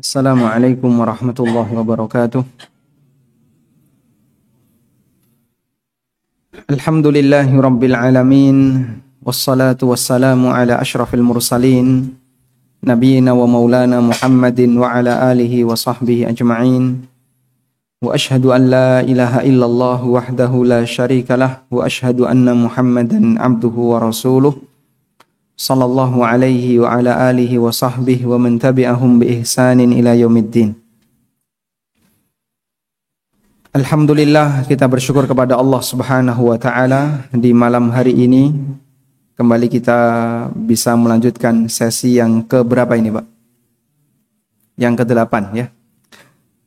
Assalamualaikum warahmatullahi wabarakatuh. Alhamdulillahi rabbil alamin. Wassalatu wassalamu ala ashrafil mursalin nabiyina wa maulana Muhammadin wa ala alihi wa sahbihi ajma'in. Wa ashhadu an la ilaha illallah wahdahu la syarika lah wa ashhadu anna Muhammadan abduhu wa rasuluh sallallahu alaihi wa ala alihi wa sahbihi wa man tabi'ahum bi ihsanin ila yaumiddin. Alhamdulillah, kita bersyukur kepada Allah Subhanahu wa taala di malam hari ini kembali kita bisa melanjutkan sesi yang keberapa ini, Pak? Yang ke-8 ya.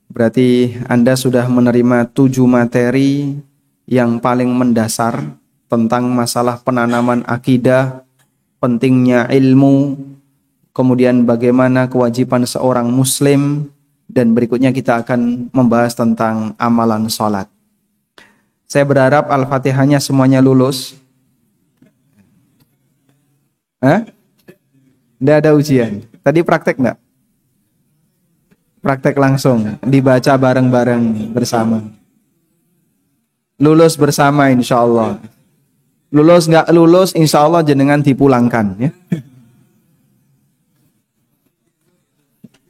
Berarti Anda sudah menerima 7 materi yang paling mendasar tentang masalah penanaman akidah, pentingnya ilmu, kemudian bagaimana kewajiban seorang muslim, dan berikutnya kita akan membahas tentang amalan sholat. Saya berharap Al-Fatihahnya semuanya lulus. Tidak ada ujian. Tadi praktek enggak? Praktek langsung, dibaca bareng-bareng bersama. Lulus bersama insya Allah. Lulus nggak lulus, insya Allah jenengan dipulangkan ya.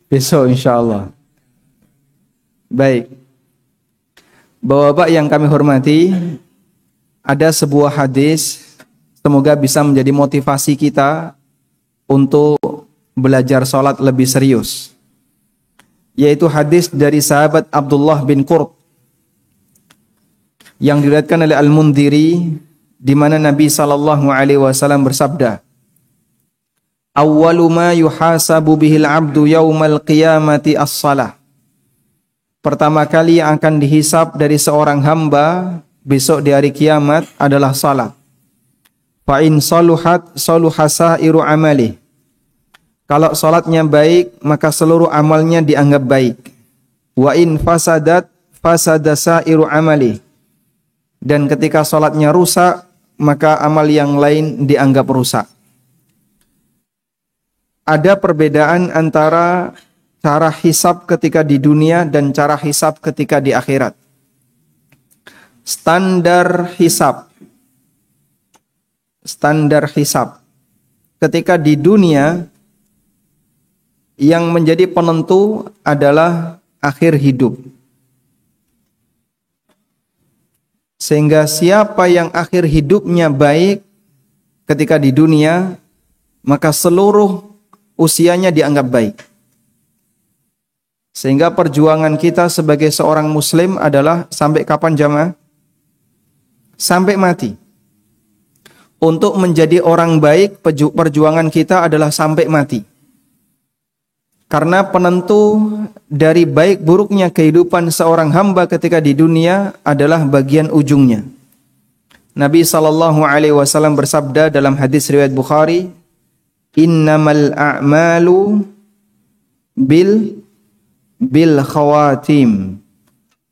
Besok insya Allah. Baik. Bapak-bapak yang kami hormati, ada sebuah hadis, semoga bisa menjadi motivasi kita untuk belajar sholat lebih serius. Yaitu hadis dari sahabat Abdullah bin Qurt yang diriwayatkan oleh Al-Mundhiri, di mana Nabi sallallahu alaihi wasallam bersabda, "Awwalu ma yuhasabu bihil 'abdu yaumal qiyamati as-shalah." Pertama kali yang akan dihisab dari seorang hamba besok di hari kiamat adalah salat. Fa in saluhat saluha sa'iru amali. Kalau salatnya baik, maka seluruh amalnya dianggap baik. Wa in fasadat fasada sa'iru amali. Dan ketika salatnya rusak, maka amal yang lain dianggap rusak. Ada perbedaan antara cara hisab ketika di dunia dan cara hisab ketika di akhirat. Standar hisab ketika di dunia yang menjadi penentu adalah akhir hidup. Sehingga siapa yang akhir hidupnya baik ketika di dunia, maka seluruh usianya dianggap baik. Sehingga perjuangan kita sebagai seorang muslim adalah sampai kapan jamaah? Sampai mati. Untuk menjadi orang baik, perjuangan kita adalah sampai mati. Karena penentu dari baik buruknya kehidupan seorang hamba ketika di dunia adalah bagian ujungnya. Nabi sallallahu alaihi wasallam bersabda dalam hadis riwayat Bukhari, "Innamal a'malu bil khawatim."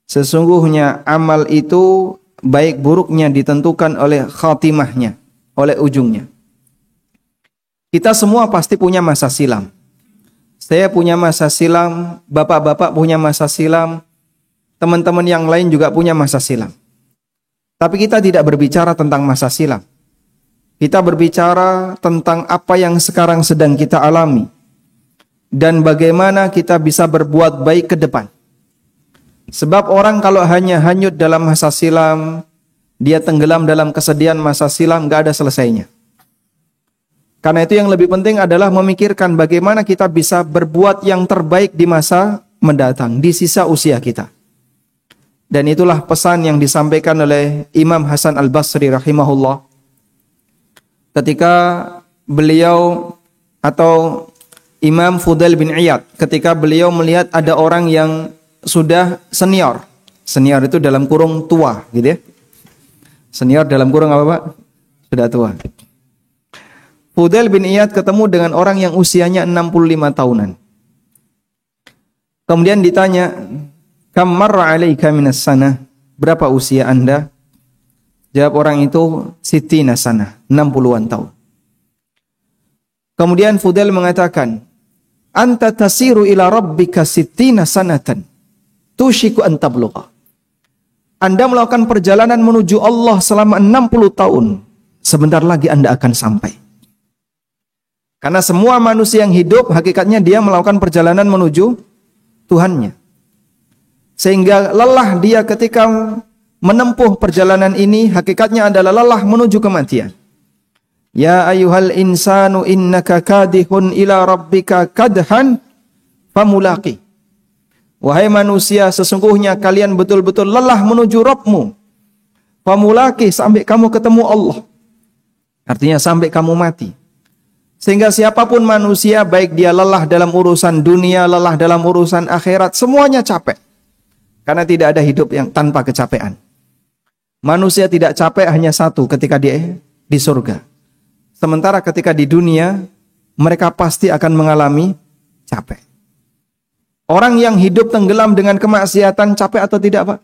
Sesungguhnya amal itu baik buruknya ditentukan oleh khatimahnya, oleh ujungnya. Kita semua pasti punya masa silam. Saya punya masa silam, bapak-bapak punya masa silam, teman-teman yang lain juga punya masa silam. Tapi kita tidak berbicara tentang masa silam. Kita berbicara tentang apa yang sekarang sedang kita alami dan bagaimana kita bisa berbuat baik ke depan. Sebab orang kalau hanya hanyut dalam masa silam, dia tenggelam dalam kesedihan masa silam, gak ada selesainya. Karena itu yang lebih penting adalah memikirkan bagaimana kita bisa berbuat yang terbaik di masa mendatang, di sisa usia kita. Dan itulah pesan yang disampaikan oleh Imam Hasan Al-Basri rahimahullah. Ketika beliau atau Imam Fudail bin Iyad, ketika beliau melihat ada orang yang sudah senior. Senior itu dalam kurung tua, gitu ya. Senior dalam kurung apa, Pak? Sudah tua. Fudail bin Iyad ketemu dengan orang yang usianya 65 tahunan. Kemudian ditanya, "Kam marra 'alaika minas sana?" Berapa usia Anda? Jawab orang itu, "Sittina sana," 60-an tahun. Kemudian Fudail mengatakan, anta tasiru ila rabbika sittina sanatan tushiku an tablugha. Anda melakukan perjalanan menuju Allah selama 60 tahun. Sebentar lagi Anda akan sampai. Karena semua manusia yang hidup, hakikatnya dia melakukan perjalanan menuju Tuhannya. Sehingga lelah dia ketika menempuh perjalanan ini, hakikatnya adalah lelah menuju kematian. Ya ayyuhal insanu innaka kadihun ila rabbika kadhan famulaqi. Wahai manusia, sesungguhnya kalian betul-betul lelah menuju Rabbmu. Famulaqi, sampai kamu ketemu Allah. Artinya sampai kamu mati. Sehingga siapapun manusia, baik dia lelah dalam urusan dunia, lelah dalam urusan akhirat, semuanya capek. Karena tidak ada hidup yang tanpa kecapean. Manusia tidak capek hanya satu ketika dia di surga. Sementara ketika di dunia, mereka pasti akan mengalami capek. Orang yang hidup tenggelam dengan kemaksiatan capek atau tidak, Pak?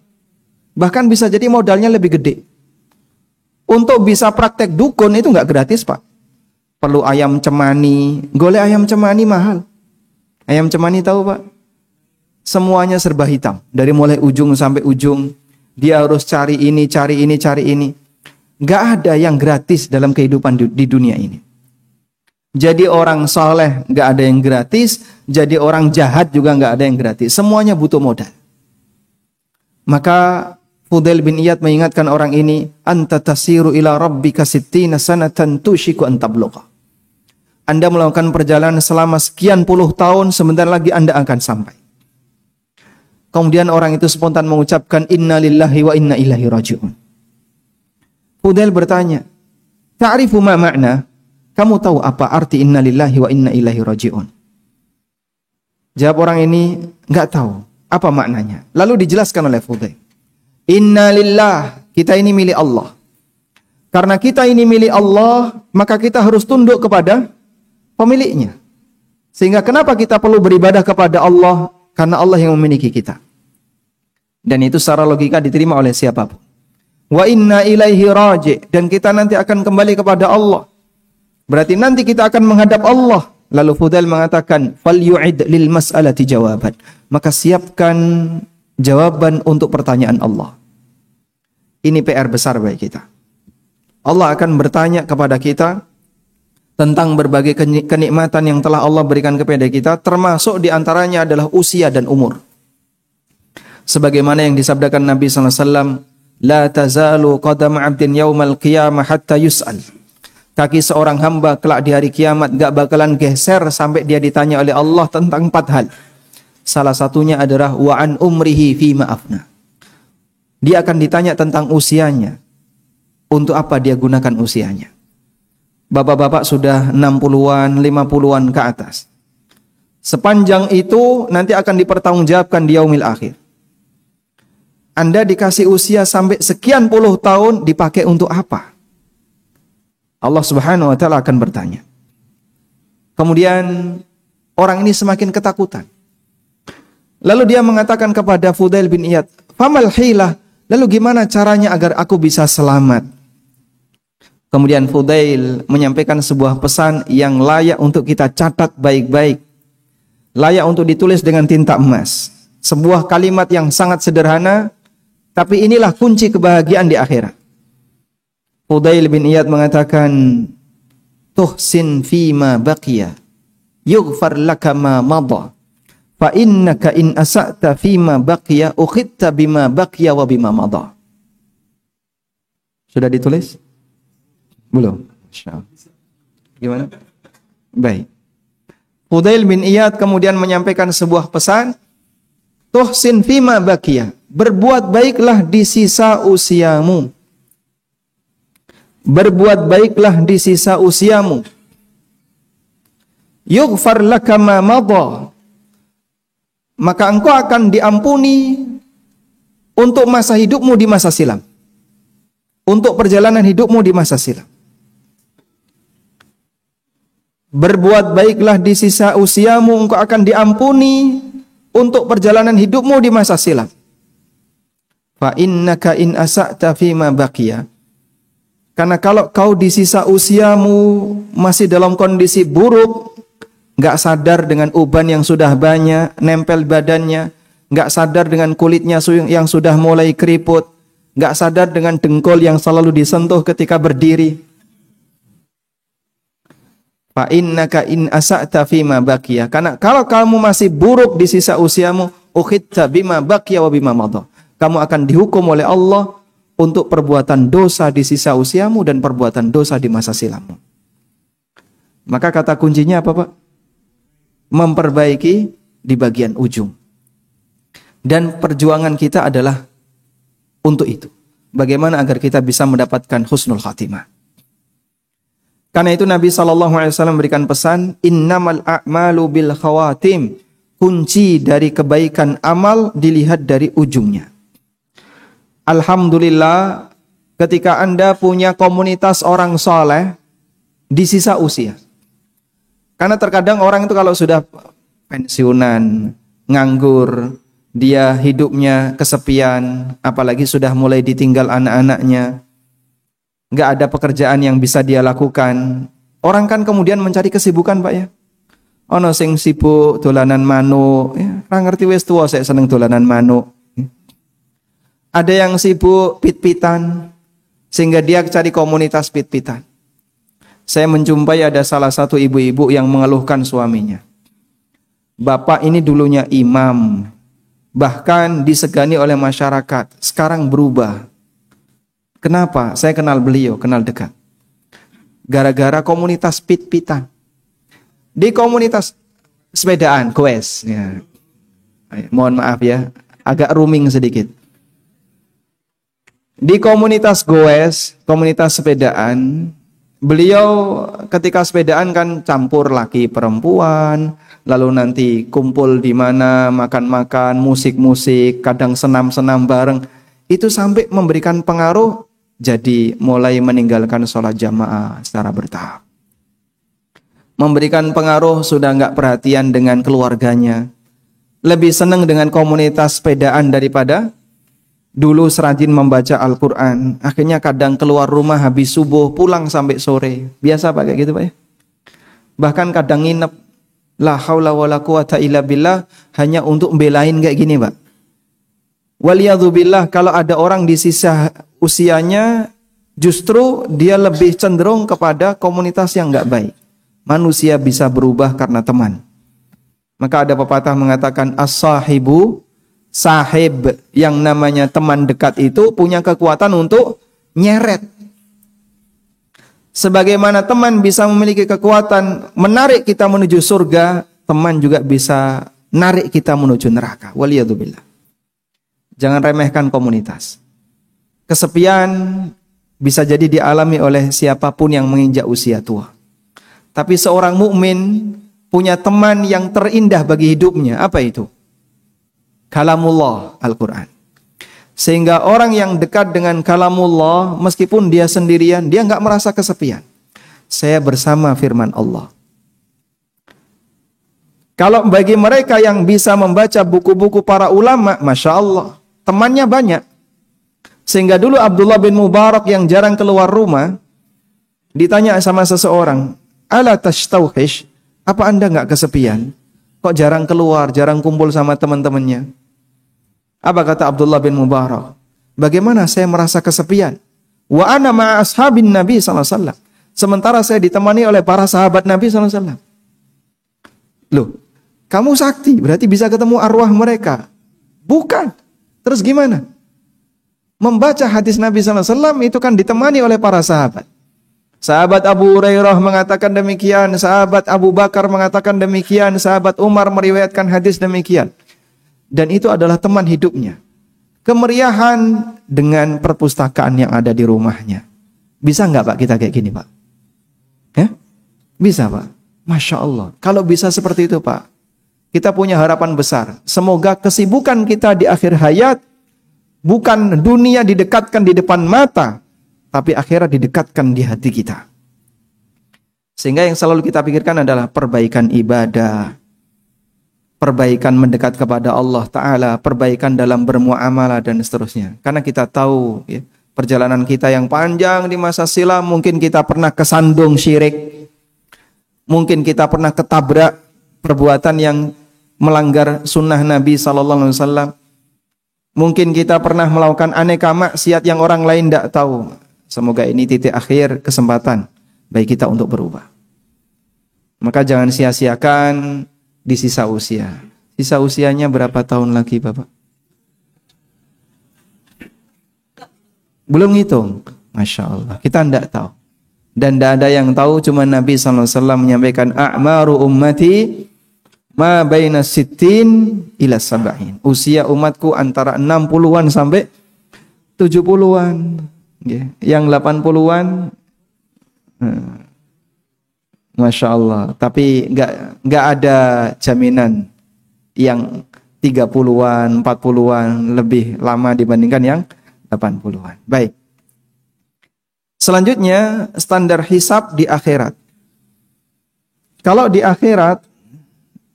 Bahkan bisa jadi modalnya lebih gede. Untuk bisa praktek dukun itu nggak gratis, Pak. Perlu ayam cemani. Golek ayam cemani mahal. Ayam cemani tahu, Pak? Semuanya serba hitam. Dari mulai ujung sampai ujung. Dia harus cari ini, cari ini, cari ini. Nggak ada yang gratis dalam kehidupan di dunia ini. Jadi orang soleh nggak ada yang gratis. Jadi orang jahat juga nggak ada yang gratis. Semuanya butuh modal. Maka Fudail bin Iyad mengingatkan orang ini, anta tasiru ila rabbika sittina sanatan tushiku an tablugha. Anda melakukan perjalanan selama sekian puluh tahun, sebentar lagi Anda akan sampai. Kemudian orang itu spontan mengucapkan inna lillahi wa inna ilaihi raji'un. Fudail bertanya, ta'rifu ma ma'na? Kamu tahu apa arti inna lillahi wa inna ilaihi raji'un? Jawab orang ini, enggak tahu. Apa maknanya? Lalu dijelaskan oleh Fudail. Inna lillah, kita ini milik Allah. Karena kita ini milik Allah, maka kita harus tunduk kepada pemiliknya. Sehingga kenapa kita perlu beribadah kepada Allah? Karena Allah yang memiliki kita. Dan itu secara logika diterima oleh siapapun. Wa inna ilaihi raji', dan kita nanti akan kembali kepada Allah. Berarti nanti kita akan menghadap Allah. Lalu Fudail mengatakan, falyu'id lil mas'alati jawaban. Maka siapkan jawaban untuk pertanyaan Allah. Ini PR besar bagi kita. Allah akan bertanya kepada kita tentang berbagai kenikmatan yang telah Allah berikan kepada kita, termasuk diantaranya adalah usia dan umur. Sebagaimana yang disabdakan Nabi SAW, la tazalu qadam 'abdin yaumal qiyamah hatta yus'al. Kaki seorang hamba kelak di hari kiamat gak bakalan geser sampai dia ditanya oleh Allah tentang 4 hal. Salah satunya adalah wa an umrihi fima afna. Dia akan ditanya tentang usianya. Untuk apa dia gunakan usianya? Bapak-bapak sudah 60-an, 50-an ke atas. Sepanjang itu nanti akan dipertanggungjawabkan di yaumil akhir. Anda dikasih usia sampai sekian puluh tahun, dipakai untuk apa? Allah Subhanahu wa ta'ala akan bertanya. Kemudian orang ini semakin ketakutan. Lalu dia mengatakan kepada Fudail bin Iyad, famal hilah, lalu gimana caranya agar aku bisa selamat? Kemudian Fudail menyampaikan sebuah pesan yang layak untuk kita catat baik-baik. Layak untuk ditulis dengan tinta emas. Sebuah kalimat yang sangat sederhana, tapi inilah kunci kebahagiaan di akhirat. Fudail bin Iyad mengatakan, tuhsin fima baqiya, yughfar laka ma madha, fa innaka in asa'ta fima baqiya, ukhitta bima baqiya wa bima madha. Sudah ditulis? Belum? Insyaallah. Gimana? Baik. Fudail bin Iyad kemudian menyampaikan sebuah pesan, tuhsin fima baqiya, berbuat baiklah di sisa usiamu. Berbuat baiklah di sisa usiamu. Yughfar laka ma madha, maka engkau akan diampuni untuk masa hidupmu di masa silam. Untuk perjalanan hidupmu di masa silam. Berbuat baiklah di sisa usiamu, engkau akan diampuni untuk perjalanan hidupmu di masa silam. Fa innaka in asa'ta fima baqiya, karena kalau kau di sisa usiamu masih dalam kondisi buruk, nggak sadar dengan uban yang sudah banyak nempel badannya, nggak sadar dengan kulitnya yang sudah mulai keriput, nggak sadar dengan dengkul yang selalu disentuh ketika berdiri. Fa innaka in asa'ta fima baqiya. Karena kalau kamu masih buruk di sisa usiamu, ukhitta bima baqiya wa bima madha. Kamu akan dihukum oleh Allah untuk perbuatan dosa di sisa usiamu dan perbuatan dosa di masa silammu. Maka kata kuncinya apa, Pak? Memperbaiki di bagian ujung. Dan perjuangan kita adalah untuk itu. Bagaimana agar kita bisa mendapatkan husnul khatimah. Karena itu Nabi SAW memberikan pesan, innamal a'malu bil khawatim. Kunci dari kebaikan amal dilihat dari ujungnya. Alhamdulillah ketika Anda punya komunitas orang soleh di sisa usia. Karena terkadang orang itu kalau sudah pensiunan, nganggur, dia hidupnya kesepian, apalagi sudah mulai ditinggal anak-anaknya, nggak ada pekerjaan yang bisa dia lakukan. Orang kan kemudian mencari kesibukan, Pak ya. Ono sing sibuk dolanan manuk, ya, ora ngerti wis tuwa saya seneng dolanan manuk. Ada yang sibuk pit-pitan sehingga dia cari komunitas pit-pitan. Saya menjumpai ada salah satu ibu-ibu yang mengeluhkan suaminya. Bapak ini dulunya imam, bahkan disegani oleh masyarakat, sekarang berubah. Kenapa? Saya kenal beliau, kenal dekat. Gara-gara komunitas pit-pitan. Di komunitas sepedaan, goes. Ya. Mohon maaf ya, agak rooming sedikit. Di komunitas goes, komunitas sepedaan, beliau ketika sepedaan kan campur laki perempuan, lalu nanti kumpul di mana, makan-makan, musik-musik, kadang senam-senam bareng. Itu sampai memberikan pengaruh, jadi mulai meninggalkan sholat jamaah secara bertahap. Memberikan pengaruh sudah nggak perhatian dengan keluarganya. Lebih senang dengan komunitas sepedaan daripada dulu serajin membaca Al-Quran. Akhirnya kadang keluar rumah habis subuh, pulang sampai sore. Biasa Pak kayak gitu Pak ya. Bahkan kadang nginep. La haula wala quwata illa billah. Hanya untuk belain kayak gini Pak. Waliyadzubillah, kalau ada orang di sisa usianya, justru dia lebih cenderung kepada komunitas yang nggak baik. Manusia bisa berubah karena teman. Maka ada pepatah mengatakan as-sahibu, sahib, yang namanya teman dekat itu punya kekuatan untuk nyeret. Sebagaimana teman bisa memiliki kekuatan menarik kita menuju surga, teman juga bisa narik kita menuju neraka. Waliyadzubillah. Jangan remehkan komunitas. Kesepian bisa jadi dialami oleh siapapun yang menginjak usia tua. Tapi seorang mukmin punya teman yang terindah bagi hidupnya. Apa itu? Kalamullah, Al-Quran. Sehingga orang yang dekat dengan kalamullah, meskipun dia sendirian, dia nggak merasa kesepian. Saya bersama firman Allah. Kalau bagi mereka yang bisa membaca buku-buku para ulama, Masya Allah, temannya banyak. Sehingga dulu Abdullah bin Mubarak yang jarang keluar rumah, ditanya sama seseorang, ala tashtauhish, apa Anda nggak kesepian? Kok jarang keluar, jarang kumpul sama teman-temannya? Apa kata Abdullah bin Mubarak? Bagaimana saya merasa kesepian? Wa ana ma'a ashabin Nabi SAW. Sementara saya ditemani oleh para sahabat Nabi SAW. Loh, kamu sakti, berarti bisa ketemu arwah mereka. Bukan. Terus gimana? Membaca hadis Nabi SAW itu kan ditemani oleh para sahabat. Sahabat Abu Hurairah mengatakan demikian, sahabat Abu Bakar mengatakan demikian, sahabat Umar meriwayatkan hadis demikian. Dan itu adalah teman hidupnya. Kemeriahan dengan perpustakaan yang ada di rumahnya. Bisa nggak Pak kita kayak gini Pak? Ya? Bisa Pak? Masya Allah. Kalau bisa seperti itu Pak, kita punya harapan besar. Semoga kesibukan kita di akhir hayat, bukan dunia didekatkan di depan mata, tapi akhirat didekatkan di hati kita. Sehingga yang selalu kita pikirkan adalah perbaikan ibadah, perbaikan mendekat kepada Allah Ta'ala, perbaikan dalam bermuamalah dan seterusnya. Karena kita tahu ya, perjalanan kita yang panjang di masa silam, mungkin kita pernah kesandung syirik, mungkin kita pernah ketabrak perbuatan yang melanggar sunnah Nabi SAW. Mungkin kita pernah melakukan aneka maksiat yang orang lain tidak tahu. Semoga ini titik akhir kesempatan bagi kita untuk berubah. Maka jangan sia-siakan di sisa usia. Sisa usianya berapa tahun lagi, Bapak? Belum hitung. Masya Allah. Kita tidak tahu. Dan tidak ada yang tahu, cuma Nabi SAW menyampaikan, a'maru ummati ma baina sittin ila sab'in. Usia umatku antara 60-an sampai 70-an. Yang 80-an Masya Allah. Tapi enggak ada jaminan yang 30-an, 40-an lebih lama dibandingkan yang 80-an. Baik. Selanjutnya standar hisab di akhirat. Kalau di akhirat,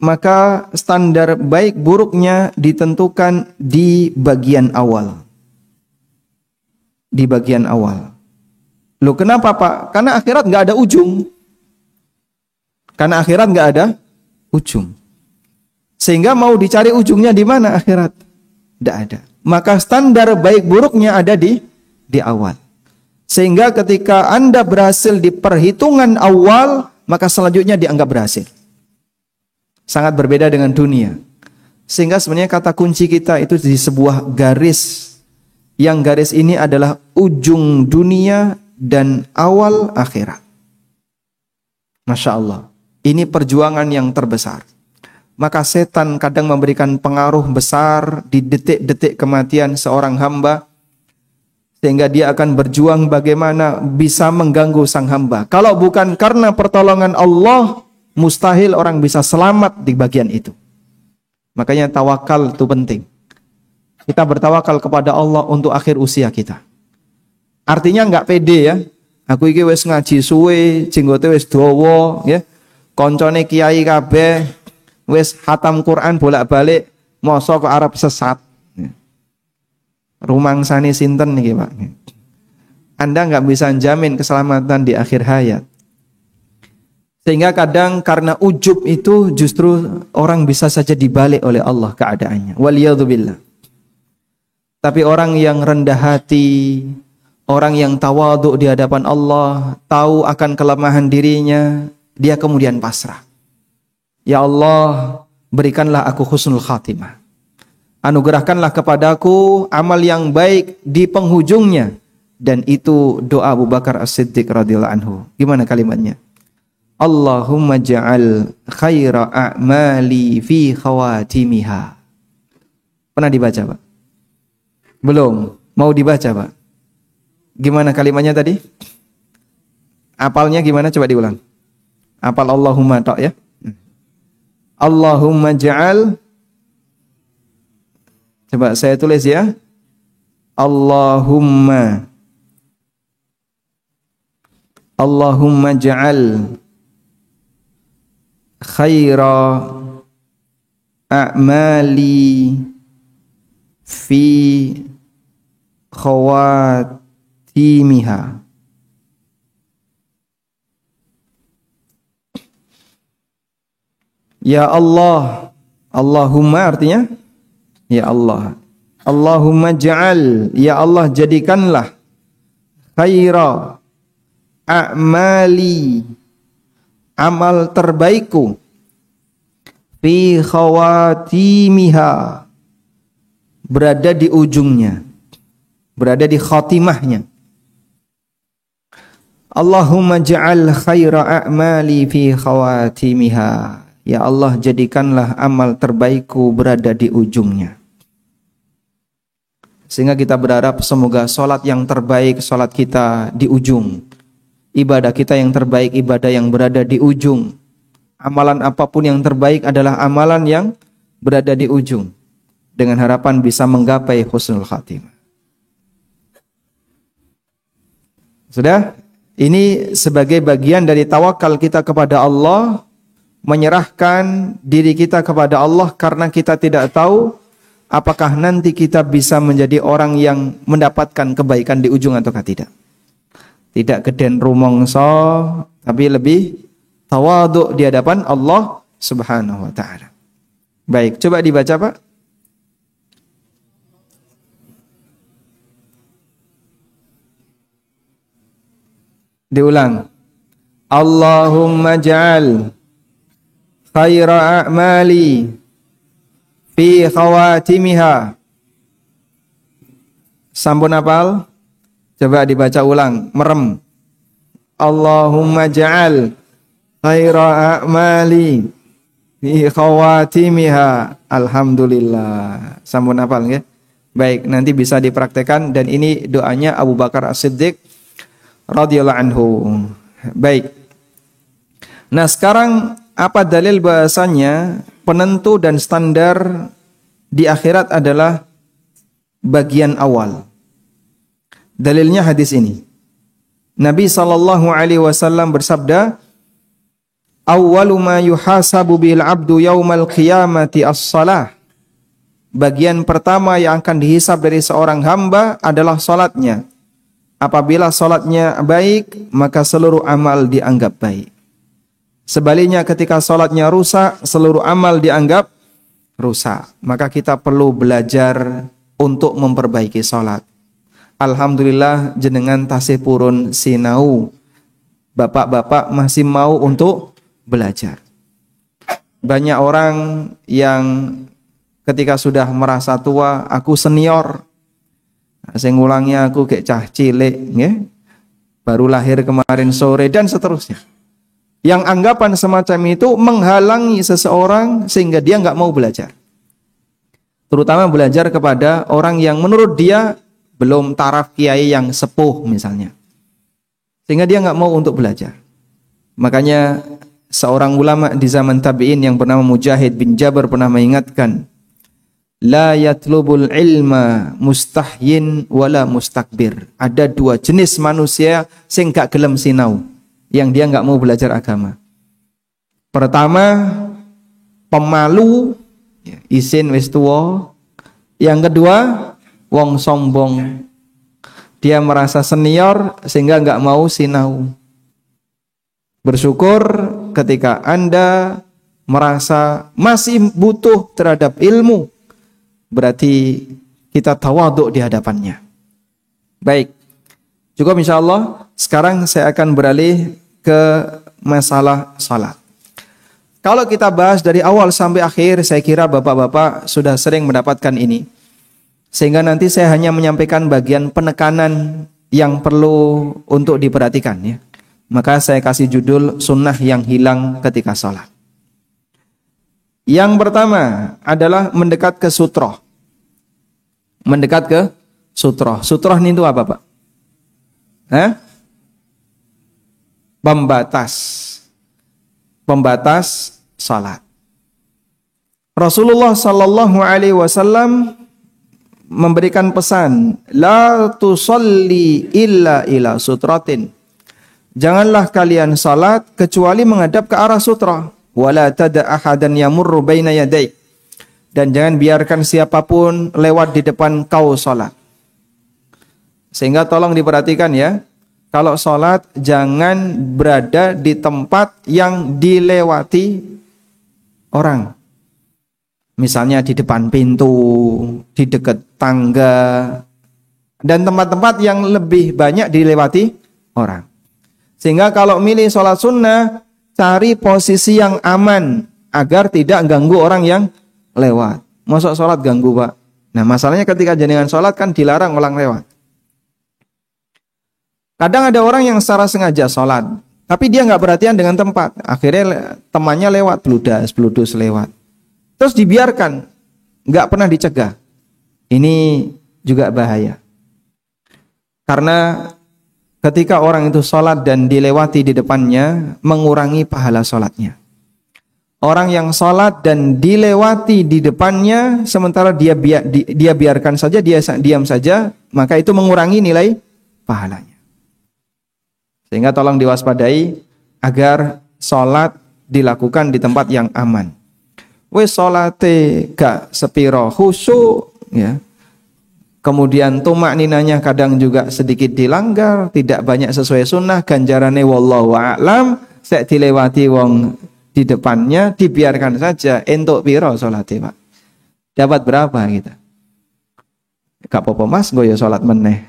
maka standar baik buruknya ditentukan di bagian awal. Di bagian awal. Loh kenapa Pak? Karena akhirat nggak ada ujung. Karena akhirat nggak ada ujung. Sehingga mau dicari ujungnya di mana akhirat? Tidak ada. Maka standar baik buruknya ada di awal. Sehingga ketika Anda berhasil di perhitungan awal, maka selanjutnya dianggap berhasil. Sangat berbeda dengan dunia. Sehingga sebenarnya kata kunci kita itu di sebuah garis. Yang garis ini adalah ujung dunia dan awal akhirat. Masya Allah. Ini perjuangan yang terbesar. Maka setan kadang memberikan pengaruh besar di detik-detik kematian seorang hamba. Sehingga dia akan berjuang bagaimana bisa mengganggu sang hamba. Kalau bukan karena pertolongan Allah, mustahil orang bisa selamat di bagian itu. Makanya tawakal itu penting. Kita bertawakal kepada Allah untuk akhir usia kita. Artinya enggak pede ya. Aku iki wis ngaji suwe, jenggote wis dawa, ya. Koncone kiai kabeh wis khatam Quran bolak-balik, mosok kok arep sesat. Rumangsane sinten niki, Pak? Anda enggak bisa jamin keselamatan di akhir hayat. Sehingga kadang karena ujub itu justru orang bisa saja dibalik oleh Allah keadaannya. Waliyadzubillah. Tapi orang yang rendah hati, orang yang tawadhu di hadapan Allah, tahu akan kelemahan dirinya, dia kemudian pasrah. Ya Allah, berikanlah aku husnul khatimah. Anugerahkanlah kepadaku amal yang baik di penghujungnya. Dan itu doa Abu Bakar As-Siddiq radhiyallahu anhu. Gimana kalimatnya? Allahumma ja'al khaira a'mali fi khawatimiha. Pernah dibaca, Pak? Belum. Mau dibaca, Pak? Gimana kalimatnya tadi? Apalnya gimana? Coba diulang. Apal Allahumma tok ya. Allahumma ja'al. Coba saya tulis ya. Allahumma ja'al khaira a'mali fi khawatimiha. Ya Allah. Allahumma artinya ya Allah. Allahumma ja'al, ya Allah jadikanlah khaira a'mali, amal terbaikku, fi khawatimiha, berada di ujungnya, berada di khatimahnya. Allahumma ja'al khaira a'mali fi khawatimiha. Ya Allah jadikanlah amal terbaikku berada di ujungnya. Sehingga kita berharap semoga solat yang terbaik, solat kita di ujung. Ibadah kita yang terbaik, ibadah yang berada di ujung. Amalan apapun yang terbaik adalah amalan yang berada di ujung. Dengan harapan bisa menggapai husnul khatimah. Sudah? Ini sebagai bagian dari tawakal kita kepada Allah. Menyerahkan diri kita kepada Allah karena kita tidak tahu apakah nanti kita bisa menjadi orang yang mendapatkan kebaikan di ujung ataukah tidak. Tidak geden rumongso, tapi lebih tawadhu di hadapan Allah Subhanahu wa ta'ala. Baik, coba dibaca Pak. Diulang. Allahumma ja'al khaira a'mali fi khawatimiha. Sampun hafal? Coba dibaca ulang, merem. Allahumma ja'al khaira a'mali fi khawatimiha. Alhamdulillah. Sampun hafal nggih? Baik, nanti bisa dipraktekkan dan ini doanya Abu Bakar As-Siddiq radhiyallahu anhu. Baik. Nah, sekarang apa dalil bahasanya penentu dan standar di akhirat adalah bagian awal? Dalilnya hadis ini. Nabi sallallahu alaihi wasallam bersabda, "Awwalu ma yuhasabu bil 'abdu yaumal qiyamati as-shalah." Bagian pertama yang akan dihisab dari seorang hamba adalah salatnya. Apabila salatnya baik, maka seluruh amal dianggap baik. Sebaliknya ketika salatnya rusak, seluruh amal dianggap rusak. Maka kita perlu belajar untuk memperbaiki salat. Alhamdulillah jenengan tasih purun sinau. Bapak-bapak masih mau untuk belajar. Banyak orang yang ketika sudah merasa tua, aku senior. Sing ngulangnya aku kayak cah cilik, nggih. Baru lahir kemarin sore dan seterusnya. Yang anggapan semacam itu menghalangi seseorang sehingga dia nggak mau belajar. Terutama belajar kepada orang yang menurut dia belum taraf kiai yang sepuh misalnya. Sehingga dia nggak mau untuk belajar. Makanya seorang ulama di zaman tabi'in yang bernama Mujahid bin Jabir pernah mengingatkan, la yatlubul ilma mustahyin wala mustakbir. Ada dua jenis manusia sing gak gelem sinau, yang dia gak mau belajar agama. Pertama, pemalu, isin wis tuwa. Yang kedua, wong sombong. Dia merasa senior sehingga gak mau sinau. Bersyukur ketika Anda merasa masih butuh terhadap ilmu, berarti kita tawaduk di hadapannya. Baik, cukup insyaallah. Sekarang saya akan beralih ke masalah salat. Kalau kita bahas dari awal sampai akhir, saya kira bapak-bapak sudah sering mendapatkan ini. Sehingga nanti saya hanya menyampaikan bagian penekanan yang perlu untuk diperhatikan ya. Maka saya kasih judul sunnah yang hilang ketika salat. Yang pertama adalah mendekat ke sutroh. Mendekat ke sutroh. Sutroh ini itu apa Pak? Pembatas. Pembatas salat. Rasulullah sallallahu alaihi wasallam memberikan pesan, la tusalli illa ila sutratin. Janganlah kalian salat kecuali menghadap ke arah sutra. Wala tada ahadan yamurru baina yadaik. Dan jangan biarkan siapapun lewat di depan kau salat. Sehingga tolong diperhatikan ya. Kalau salat jangan berada di tempat yang dilewati orang. Misalnya di depan pintu, di dekat tangga, dan tempat-tempat yang lebih banyak dilewati orang. Sehingga kalau milih salat sunnah, cari posisi yang aman agar tidak ganggu orang yang lewat. Masuk sholat ganggu Pak. Nah masalahnya ketika jenengan sholat kan dilarang orang lewat. Kadang ada orang yang secara sengaja sholat, tapi dia nggak perhatian dengan tempat. Akhirnya temannya lewat, bludus lewat. Terus dibiarkan, nggak pernah dicegah. Ini juga bahaya. Karena ketika orang itu sholat dan dilewati di depannya, mengurangi pahala sholatnya. Orang yang sholat dan dilewati di depannya, sementara dia biarkan saja, dia diam saja, maka itu mengurangi nilai pahalanya. Sehingga tolong diwaspadai agar sholat dilakukan di tempat yang aman. Wes sholate gak sepiro khusyuk, ya. Kemudian tumak ninanya kadang juga sedikit dilanggar, tidak banyak sesuai sunnah, ganjarane wallahu a'lam, sek dilewati wong di depannya, dibiarkan saja. Entuk piro salate, Pak? Dapat berapa kita? Gak apa-apa Mas, gue ya salat meneh.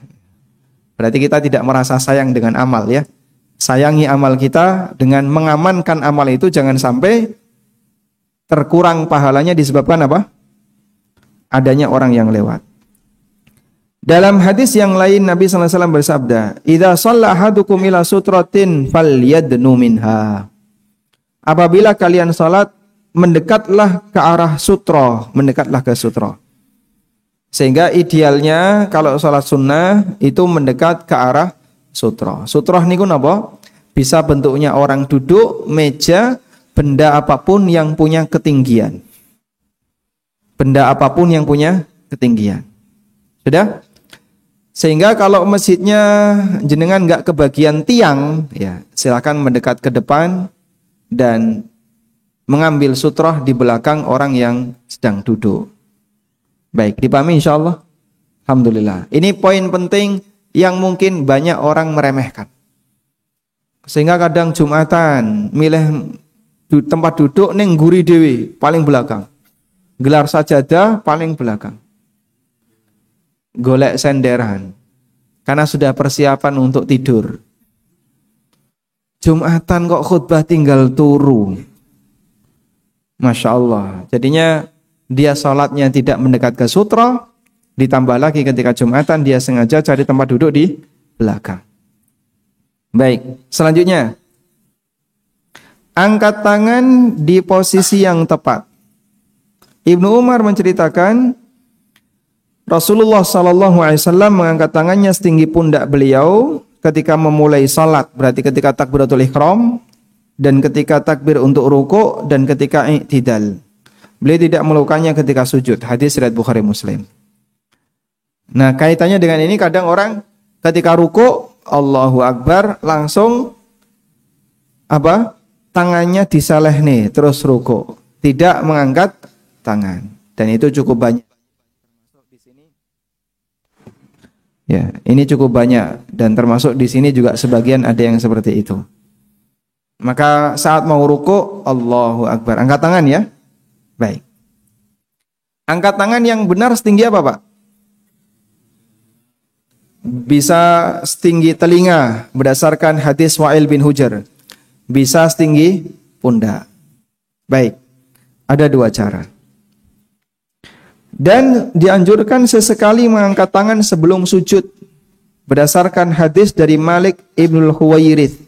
Berarti kita tidak merasa sayang dengan amal ya. Sayangi amal kita dengan mengamankan amal itu, jangan sampai terkurang pahalanya disebabkan apa? Adanya orang yang lewat. Dalam hadis yang lain Nabi sallallahu alaihi wasallam bersabda, "Idza shalla ahadukum ila sutratin falyadnu minha." Apabila kalian salat, mendekatlah ke arah sutra, mendekatlah ke sutra. Sehingga idealnya kalau salat sunnah itu mendekat ke arah sutra. Sutra niku napa? Bisa bentuknya orang duduk, meja, benda apapun yang punya ketinggian. Benda apapun yang punya ketinggian. Sudah? Sehingga kalau masjidnya jenengan nggak kebagian tiang, ya silakan mendekat ke depan dan mengambil sutroh di belakang orang yang sedang duduk. Baik, dipahami insyaallah? Alhamdulillah. Ini poin penting yang mungkin banyak orang meremehkan. Sehingga kadang Jumatan milih tempat duduk ning nguri dewi paling belakang. Gelar sajadah paling belakang. Golek senderan karena sudah persiapan untuk tidur. Jumatan kok khutbah tinggal turu. Masya Allah. Jadinya dia sholatnya tidak mendekat ke sutra. Ditambah lagi ketika Jumatan dia sengaja cari tempat duduk di belakang. Baik, selanjutnya angkat tangan di posisi yang tepat. Ibnu Umar menceritakan Rasulullah SAW mengangkat tangannya setinggi pundak beliau ketika memulai salat, berarti ketika takbiratul ihram, dan ketika takbir untuk ruku', dan ketika i'tidal. Beliau tidak melakukannya ketika sujud. Hadis riwayat Bukhari Muslim. Nah, kaitannya dengan ini kadang orang ketika ruku', Allahu Akbar, langsung apa? Tangannya disalehne terus ruku', tidak mengangkat tangan. Dan itu cukup banyak. Ya, ini cukup banyak dan termasuk di sini juga sebagian ada yang seperti itu. Maka saat mau ruku', Allahu Akbar, angkat tangan ya. Baik. Angkat tangan yang benar setinggi apa, Pak? Bisa setinggi telinga berdasarkan hadis Wa'il bin Hujr. Bisa setinggi pundak. Baik. Ada dua cara. Dan dianjurkan sesekali mengangkat tangan sebelum sujud berdasarkan hadis dari Malik ibnul Huwairith.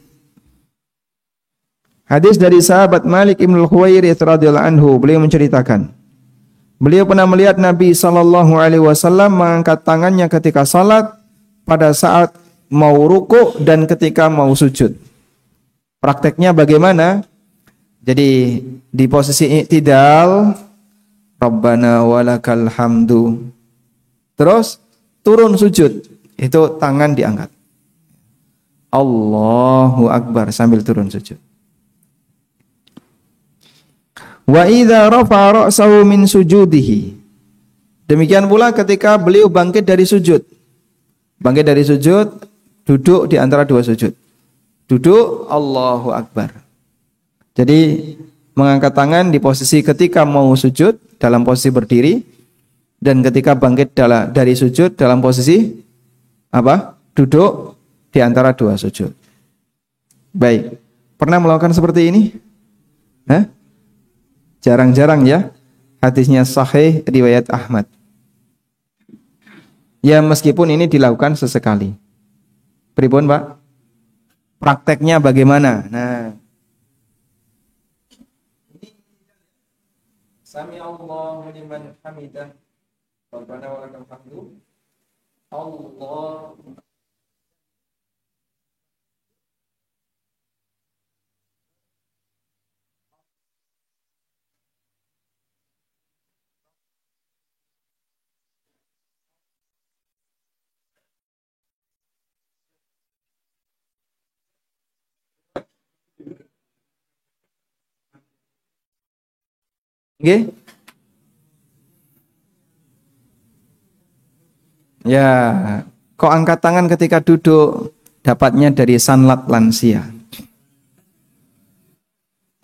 Hadis dari sahabat Malik ibnul Huwairith radhiyallahu anhu, beliau menceritakan, beliau pernah melihat Nabi SAW mengangkat tangannya ketika salat, pada saat mau ruku' dan ketika mau sujud. Prakteknya bagaimana? Jadi di posisi i'tidal, Rabbana walakal hamdu. Terus turun sujud, itu tangan diangkat. Allahu Akbar sambil turun sujud. Wa idza rafa'a ra'sahu min sujudihi. Demikian pula ketika beliau bangkit dari sujud. Bangkit dari sujud, duduk di antara dua sujud. Duduk, Allahu Akbar. Jadi mengangkat tangan di posisi ketika mau sujud dalam posisi berdiri, dan ketika bangkit dari sujud dalam posisi apa? Duduk di antara dua sujud. Baik. Pernah melakukan seperti ini? Hah? Jarang-jarang ya. Hadisnya sahih riwayat Ahmad. Ya meskipun ini dilakukan sesekali. Pripun, Pak? Prakteknya bagaimana? Nah, Sami Allahu liman hamidah. Rabbana wa lakal hamdu. Allah. Nggih? Ya, kok angkat tangan ketika duduk? Dapatnya dari sanlat lansia.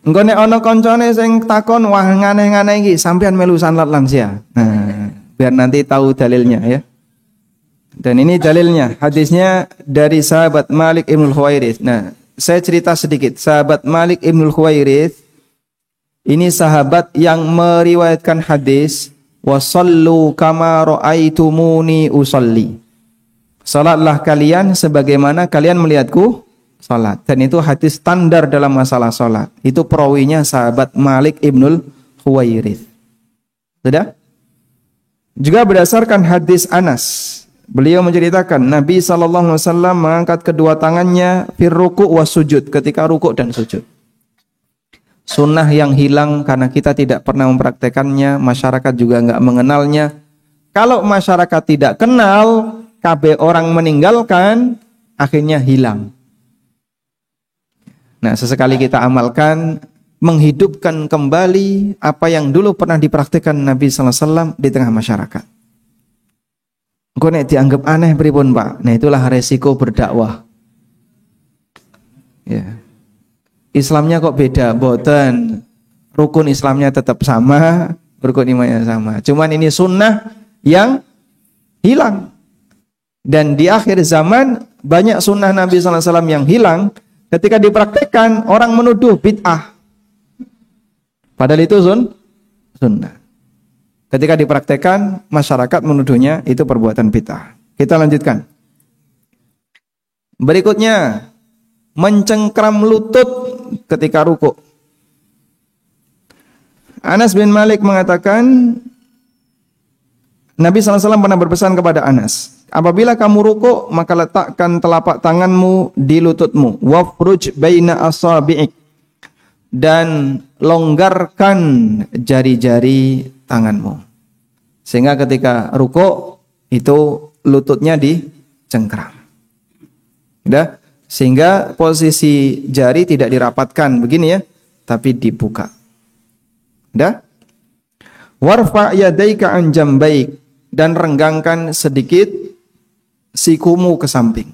Engko nek ana kancane sing takon wah nganeh-nganeh iki sampean melu salat lansia. Nah, biar nanti tahu dalilnya ya. Dan ini dalilnya, hadisnya dari sahabat Malik Ibnul Khuwairits. Nah, saya cerita sedikit. Sahabat Malik Ibnul Khuwairits ini sahabat yang meriwayatkan hadis wasallu kama raaitumuni usalli. Salatlah kalian sebagaimana kalian melihatku salat. Dan itu hadis standar dalam masalah salat. Itu perawinya sahabat Malik Ibnul Khuwairits. Sudah? Juga berdasarkan hadis Anas, beliau menceritakan Nabi SAW mengangkat kedua tangannya fir ruku' was sujud, ketika rukuk dan sujud. Sunnah yang hilang karena kita tidak pernah mempraktekannya, masyarakat juga enggak mengenalnya. Kalau masyarakat tidak kenal, kabeh orang meninggalkan, akhirnya hilang. Nah, sesekali kita amalkan, menghidupkan kembali apa yang dulu pernah dipraktikkan Nabi SAW di tengah masyarakat. Engko nek dianggap aneh pripun, Pak? Nah, itulah resiko berdakwah. Ya. Islamnya kok beda? Boten. Rukun Islamnya tetap sama, rukun imannya sama. Cuman ini sunnah yang hilang. Dan di akhir zaman banyak sunnah Nabi SAW yang hilang. Ketika dipraktikkan, orang menuduh bid'ah. Padahal itu sunnah. Ketika dipraktikkan, masyarakat menuduhnya itu perbuatan bid'ah. Kita lanjutkan. Berikutnya, mencengkram lutut ketika rukuk. Anas bin Malik mengatakan, Nabi SAW pernah berpesan kepada Anas, apabila kamu rukuk, maka letakkan telapak tanganmu di lututmu. Wafruj baina asabi'ik. Dan longgarkan jari-jari tanganmu. Sehingga ketika rukuk, itu lututnya dicengkram. Udah? Sehingga posisi jari tidak dirapatkan begini ya, tapi dibuka. Udah? Warfa yadaika an jambaik. Dan renggangkan sedikit sikumu ke samping.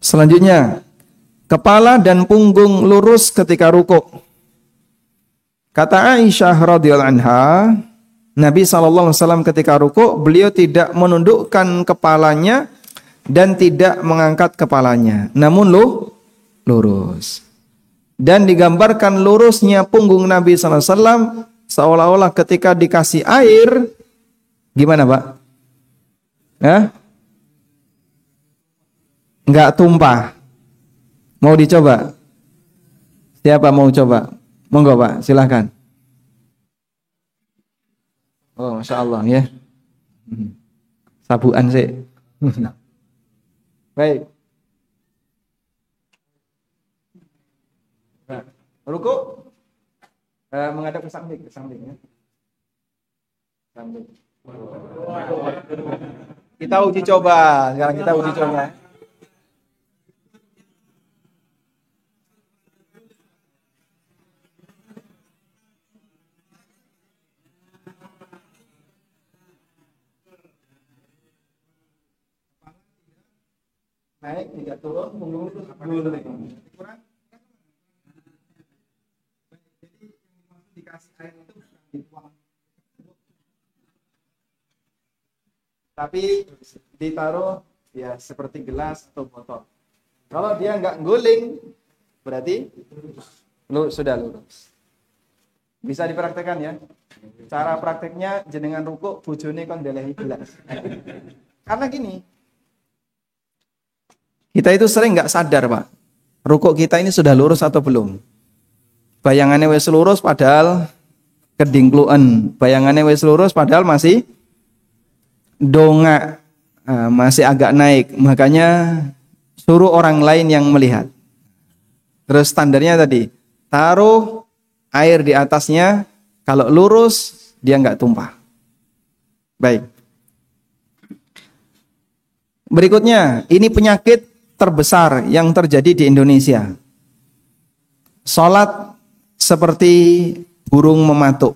Selanjutnya, kepala dan punggung lurus ketika rukuk. Kata Aisyah radhiyallahu anha, Nabi SAW ketika rukuk, beliau tidak menundukkan kepalanya dan tidak mengangkat kepalanya, namun lurus. Dan digambarkan lurusnya punggung Nabi SAW seolah-olah ketika dikasih air, gimana Pak? Enggak tumpah. Mau dicoba? Siapa mau coba? Monggo Pak, silahkan. Oh, Masya Allah ya. Sabuan sih. Baik. Ruku. Menghadap ke samping ya. Samping. Kita uji coba. Sekarang kita uji coba. Naik, tidak turun, punggung itu kurang. Jadi dikasih air itu dituang. Tapi ditaruh ya seperti gelas atau botol. Kalau dia nggak guling, berarti sudah lurus. Bisa dipraktekkan ya. Cara prakteknya jenengan rukuk bojone kon ndelehi gelas. Karena gini, kita itu sering nggak sadar Pak, rukuk kita ini sudah lurus atau belum. Bayangannya wis lurus padahal kedingkluan. Bayangannya wis lurus padahal masih dongak, masih agak naik. Makanya suruh orang lain yang melihat. Terus standarnya tadi, taruh air di atasnya, kalau lurus dia nggak tumpah. Baik. Berikutnya, ini penyakit terbesar yang terjadi di Indonesia. Salat seperti burung mematuk.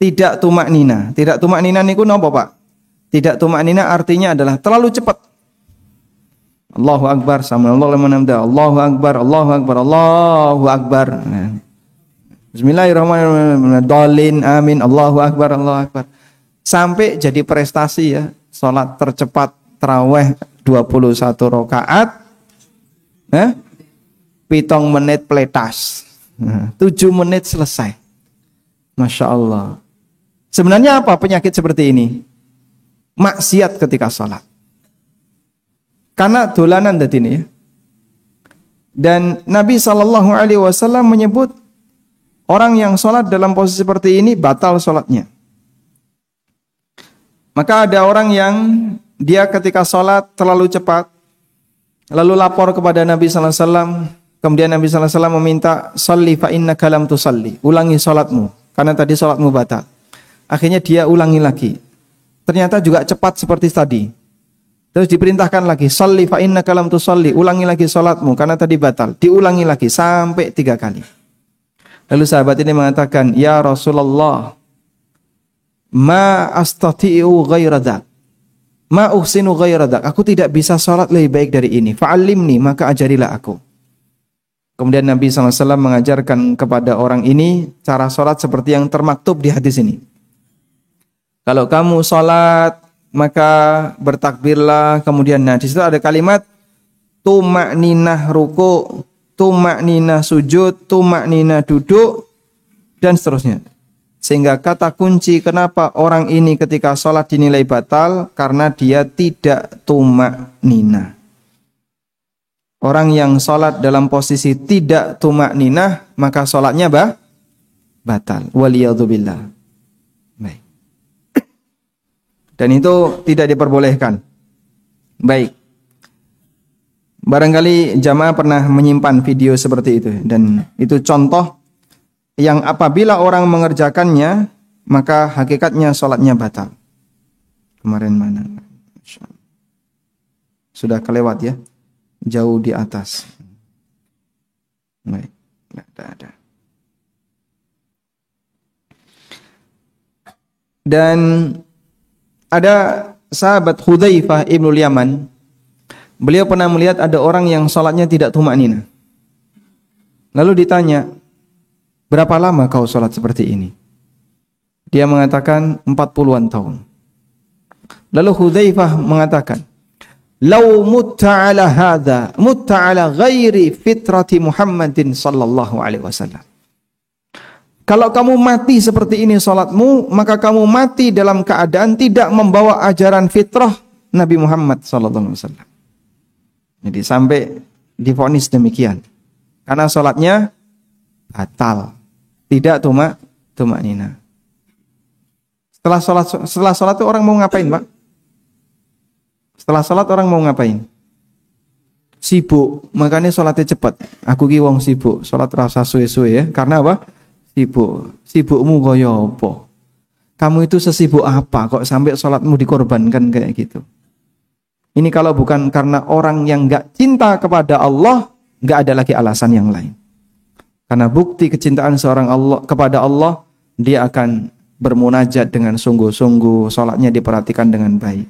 Tidak tumak nina. Tidak tumak nina niku napa Pak? Tidak tumak nina artinya adalah terlalu cepat. Allahu Akbar, sami'allahu liman hamidah, Allahu Akbar, Allahu Akbar, Allahu Akbar. Bismillahirrahmanirrahim, dolin, amin, Allahu Akbar, Allahu Akbar. Sampai jadi prestasi ya, sholat tercepat tarawih 21 rakaat, 7 menit pletas, 7 menit selesai. Masya Allah. Sebenarnya apa penyakit seperti ini? Maksiat ketika sholat. Karena dolanan tadi ini ya. Dan Nabi SAW menyebut orang yang sholat dalam posisi seperti ini batal sholatnya. Maka ada orang yang dia ketika sholat terlalu cepat, lalu lapor kepada Nabi SAW. Kemudian Nabi SAW meminta, "Shalli fa innaka lam tusalli." Ulangi sholatmu, karena tadi sholatmu batal. Akhirnya dia ulangi lagi. Ternyata juga cepat seperti tadi. Terus diperintahkan lagi, "Shalli fa innaka lam tusalli." Ulangi lagi sholatmu, karena tadi batal. Diulangi lagi sampai 3 kali. Lalu sahabat ini mengatakan, "Ya Rasulullah, ma astati'u ghairadak, ma uhsinu ghairadak." Aku tidak bisa sholat lebih baik dari ini. Fa'allimni, maka ajarilah aku. Kemudian Nabi SAW mengajarkan kepada orang ini cara sholat seperti yang termaktub di hadis ini. Kalau kamu sholat, maka bertakbirlah. Kemudian di situ ada kalimat tumakninah ruku, tumakninah sujud, tumakninah duduk, dan seterusnya. Sehingga kata kunci kenapa orang ini ketika sholat dinilai batal, karena dia tidak tumakninah. Orang yang sholat dalam posisi tidak tumakninah, maka sholatnya batal. Waliyadzubillah. Baik. Dan itu tidak diperbolehkan. Baik. Barangkali jamaah pernah menyimpan video seperti itu. Dan itu contoh yang apabila orang mengerjakannya, maka hakikatnya sholatnya batal. Kemarin mana? Sudah kelewat ya. Jauh di atas. Baik. Tidak ada. Dan ada sahabat Hudzaifah Ibnul Yaman. Beliau pernah melihat ada orang yang sholatnya tidak tumakninah. Lalu ditanya, "Berapa lama kau sholat seperti ini?" Dia mengatakan 40-an tahun. Lalu Hudzaifah mengatakan, "Lau mutta ala hadha, mutta ala ghairi fitrati Muhammadin sallallahu alaihi wasallam." Kalau kamu mati seperti ini sholatmu, maka kamu mati dalam keadaan tidak membawa ajaran fitrah Nabi Muhammad sallallahu alaihi wasallam. Jadi sampai divonis demikian. Karena sholatnya batal. Tidak tumakninah. Setelah sholat itu orang mau ngapain, Pak? Setelah sholat orang mau ngapain? Sibuk. Makanya sholatnya cepat. Aku ki wong sibuk. Sholat rasa suwe-suwe ya. Karena apa? Sibuk. Sibukmu kaya apa? Kamu itu sesibuk apa kok sampai sholatmu dikorbankan kayak gitu? Ini kalau bukan karena orang yang gak cinta kepada Allah, gak ada lagi alasan yang lain. Karena bukti kecintaan seorang Allah kepada Allah, dia akan bermunajat dengan sungguh-sungguh, sholatnya diperhatikan dengan baik.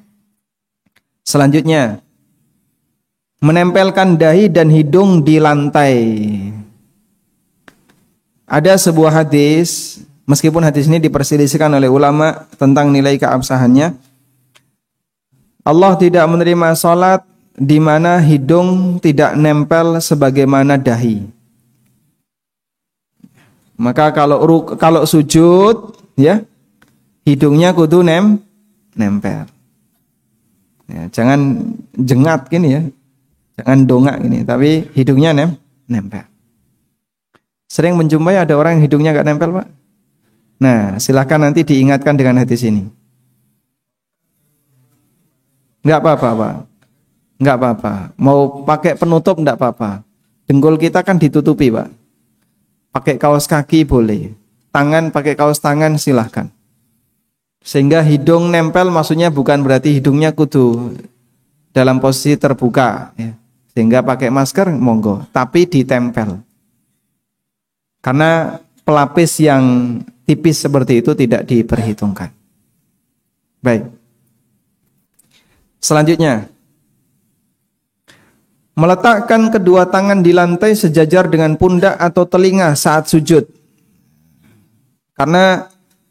Selanjutnya, menempelkan dahi dan hidung di lantai. Ada sebuah hadis, meskipun hadis ini diperselisihkan oleh ulama tentang nilai keabsahannya. Allah tidak menerima salat di mana hidung tidak nempel sebagaimana dahi. Maka kalau sujud, ya, hidungnya kudu nempel. Ya, jangan jengat gini ya, jangan dongak gini, tapi hidungnya nempel. Sering menjumpai ada orang yang hidungnya gak nempel, Pak. Nah, silakan nanti diingatkan dengan hadis ini. Enggak apa-apa, Pak. Enggak apa-apa. Mau pakai penutup enggak apa-apa. Dengkul kita kan ditutupi, Pak. Pakai kaos kaki boleh. Tangan pakai kaos tangan silahkan. Sehingga hidung nempel maksudnya bukan berarti hidungnya kudu dalam posisi terbuka. Ya. Sehingga pakai masker monggo. Tapi ditempel. Karena pelapis yang tipis seperti itu tidak diperhitungkan. Baik. Selanjutnya, Meletakkan kedua tangan di lantai sejajar dengan pundak atau telinga saat sujud. Karena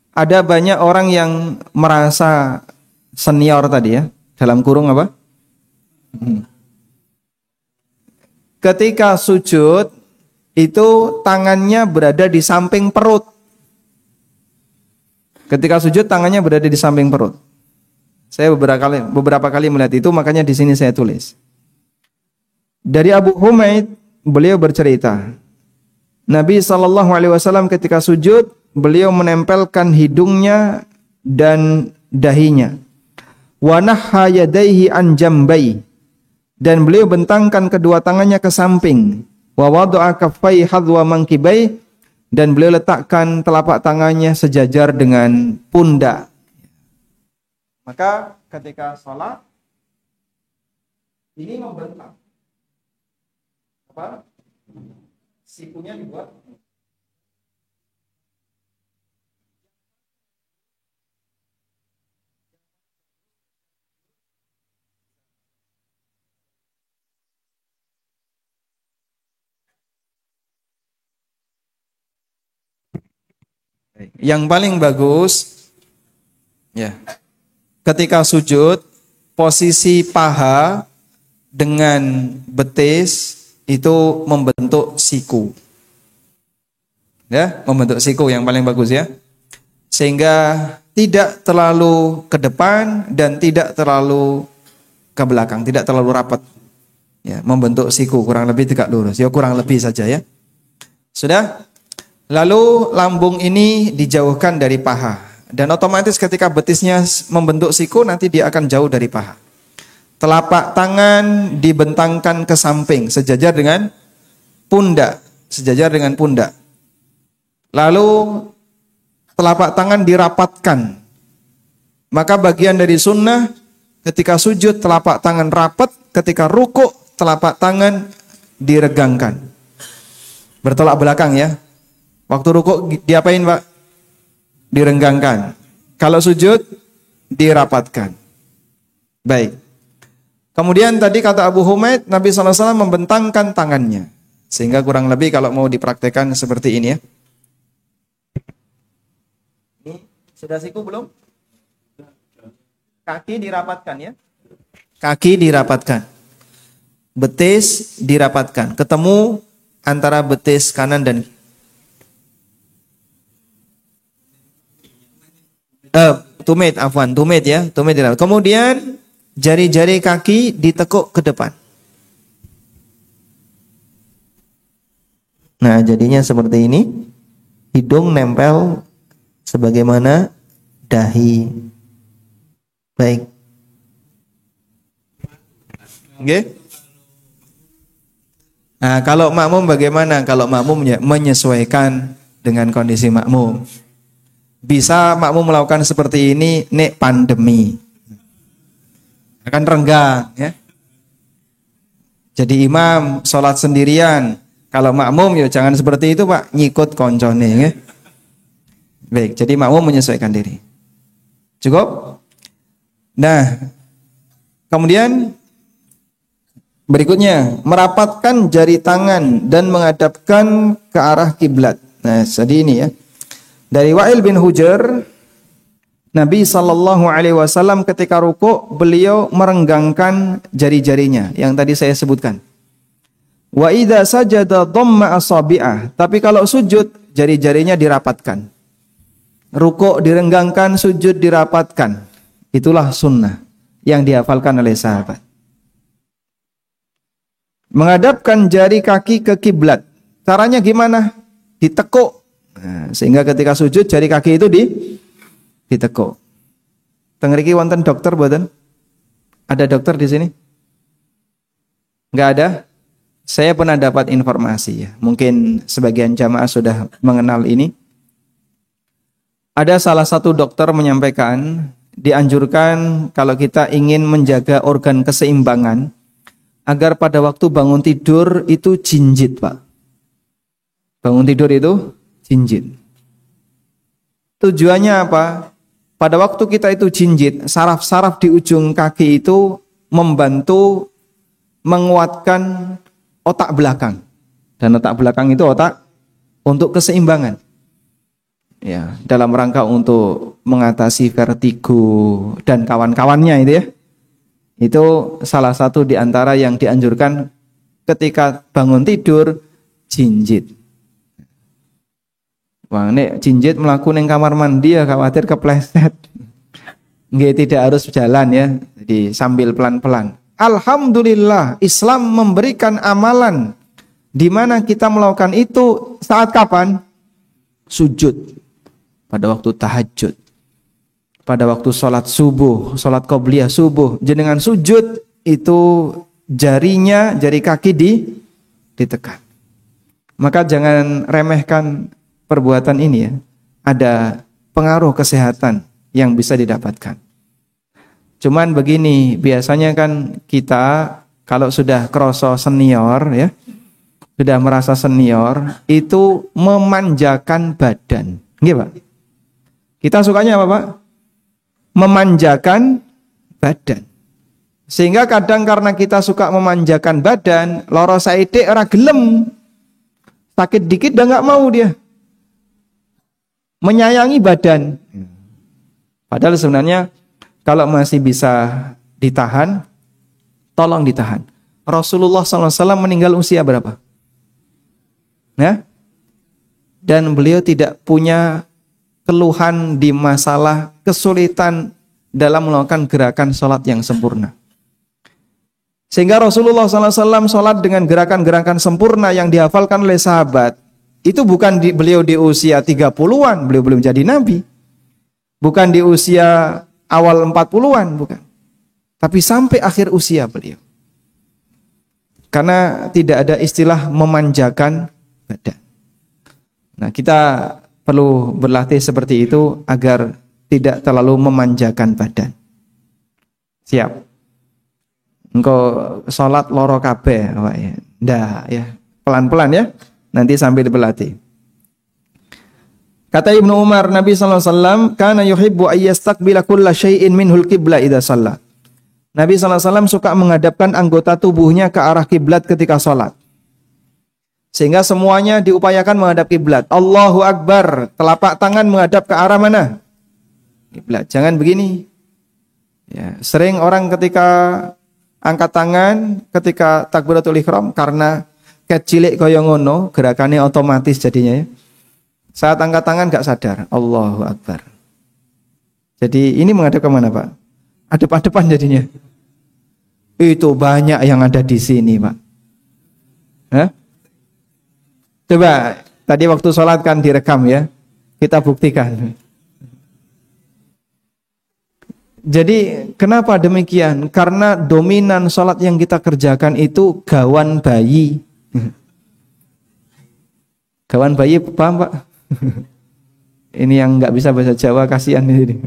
ada banyak orang yang merasa senior tadi ya, dalam kurung apa? Ketika sujud itu tangannya berada di samping perut. Ketika sujud tangannya berada di samping perut. Saya beberapa kali melihat itu, makanya di sini saya tulis. Dari Abu Humaid, beliau bercerita, Nabi SAW ketika sujud, beliau menempelkan hidungnya dan dahinya. Wa nahha yadayhi an jambai, dan beliau bentangkan kedua tangannya ke samping. Wa wada'a kaffai hadwa mankibai, dan beliau letakkan telapak tangannya sejajar dengan pundak. Maka ketika salat ini membentang. Apa? Sikunya dibuat yang paling bagus ya. Ketika sujud, posisi paha dengan betis itu membentuk siku. Ya, membentuk siku yang paling bagus ya. Sehingga tidak terlalu ke depan dan tidak terlalu ke belakang, tidak terlalu rapat. Ya, membentuk siku kurang lebih tegak lurus. Ya, kurang lebih saja ya. Sudah? Lalu lambung ini dijauhkan dari paha. Dan otomatis ketika betisnya membentuk siku, nanti dia akan jauh dari paha. Telapak tangan dibentangkan ke samping sejajar dengan pundak, sejajar dengan pundak. Lalu telapak tangan dirapatkan. Maka bagian dari sunnah ketika sujud telapak tangan rapat, ketika rukuk telapak tangan diregangkan. Bertolak belakang ya. Waktu rukuk diapain, Pak? Direnggangkan. Kalau sujud dirapatkan. Baik. Kemudian tadi kata Abu Humaid, Nabi SAW membentangkan tangannya. Sehingga kurang lebih kalau mau dipraktekkan seperti ini ya. Ini sudah siku belum? Kaki dirapatkan ya. Kaki dirapatkan. Betis dirapatkan. Ketemu antara betis kanan dan tumit ya. Tumit dirapatkan. Kemudian jari-jari kaki ditekuk ke depan. Nah, jadinya seperti ini. Hidung nempel sebagaimana dahi. Baik. Oke. Nah, kalau makmum bagaimana? Kalau makmum ya menyesuaikan dengan kondisi makmum. Bisa makmum melakukan seperti ini nek pandemi. Akan renggang ya. Jadi imam sholat sendirian, kalau makmum ya jangan seperti itu Pak, nyikut koncone ya. Baik, jadi makmum menyesuaikan diri. Cukup? Nah, kemudian berikutnya merapatkan jari tangan dan menghadapkan ke arah kiblat. Nah, jadi ini ya. Dari Wa'il bin Hujr, Nabi SAW ketika rukuk beliau merenggangkan jari-jarinya yang tadi saya sebutkan. Wa idza sajada dhamma asabi'ah, tapi kalau sujud jari-jarinya dirapatkan. Rukuk direnggangkan, sujud dirapatkan. Itulah sunnah yang dihafalkan oleh sahabat. Menghadapkan jari kaki ke kiblat. Caranya gimana? Ditekuk. Nah, sehingga ketika sujud jari kaki itu ditekuk. Teng mriki wonten dokter mboten? Ada dokter di sini? Enggak ada? Saya pernah dapat informasi ya. Mungkin sebagian jamaah sudah mengenal ini. Ada salah satu dokter menyampaikan, dianjurkan kalau kita ingin menjaga organ keseimbangan agar pada waktu bangun tidur itu jinjit, Pak. Bangun tidur itu jinjit. Tujuannya apa? Pada waktu kita itu jinjit, saraf-saraf di ujung kaki itu membantu menguatkan otak belakang. Dan otak belakang itu otak untuk keseimbangan. Ya, dalam rangka untuk mengatasi vertigo dan kawan-kawannya itu ya. Itu salah satu di antara yang dianjurkan ketika bangun tidur, jinjit. Wah, nek jinjit mlaku ning kamar mandi ya khawatir kepleset. Nggih, tidak harus jalan ya. Jadi sambil pelan-pelan. Alhamdulillah, Islam memberikan amalan di mana kita melakukan itu saat kapan? Sujud. Pada waktu tahajud, pada waktu sholat subuh, sholat qobliyah subuh, jenengan sujud itu jari kaki ditekan. Maka jangan remehkan perbuatan ini ya. Ada pengaruh kesehatan yang bisa didapatkan. Cuman begini, biasanya kan kita kalau sudah kroso senior ya, sudah merasa senior, itu memanjakan badan. Nggih, Pak? Kita sukanya apa, Pak? Memanjakan badan. Sehingga kadang karena kita suka memanjakan badan, loro saithik ora gelem. Sakit dikit udah enggak mau dia. Menyayangi badan. Padahal sebenarnya kalau masih bisa ditahan, tolong ditahan. Rasulullah SAW meninggal usia berapa? Nah, dan beliau tidak punya keluhan di masalah kesulitan dalam melakukan gerakan sholat yang sempurna. Sehingga Rasulullah SAW sholat dengan gerakan-gerakan sempurna yang dihafalkan oleh sahabat. Itu bukan beliau di usia 30-an, beliau belum jadi nabi. Bukan di usia awal 40-an, bukan. Tapi sampai akhir usia beliau. Karena tidak ada istilah memanjakan badan. Nah, kita perlu berlatih seperti itu agar tidak terlalu memanjakan badan. Siap. Engkau sholat loro kabeh, ndak ya. Pelan-pelan ya. Nanti sambil berlatih. Kata Ibnu Umar, Nabi SAW, kana yuhibbu ayyastaqbila kulla syai'in minhul qibla idza shalla. Nabi SAW suka menghadapkan anggota tubuhnya ke arah kiblat ketika sholat. Sehingga semuanya diupayakan menghadap kiblat. Allahu Akbar, telapak tangan menghadap ke arah mana? Kiblat. Jangan begini. Ya, sering orang ketika angkat tangan, ketika takbiratul ihram, karena kecilik kaya ngono, gerakannya otomatis jadinya ya. Saat angkat tangan gak sadar. Allahu Akbar. Jadi ini menghadap ke mana, Pak? Adep-adepan jadinya. Itu banyak yang ada di sini, Pak. Hah? Coba, tadi waktu sholat kan direkam ya. Kita buktikan. Jadi kenapa demikian? Karena dominan sholat yang kita kerjakan itu gawan bayi. Gawan bayi paham, Pak? Ini yang nggak bisa bahasa Jawa, kasihan ini.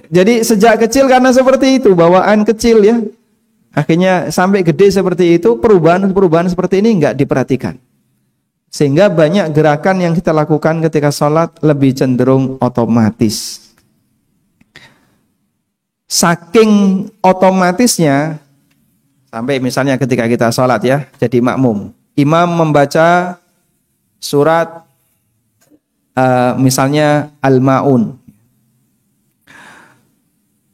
Jadi sejak kecil karena seperti itu, bawaan kecil ya. Akhirnya sampai gede seperti itu, perubahan seperti ini nggak diperhatikan. Sehingga banyak gerakan yang kita lakukan ketika sholat lebih cenderung otomatis. Saking otomatisnya, sampai misalnya ketika kita sholat ya, jadi makmum. Imam membaca surat misalnya Al-Ma'un.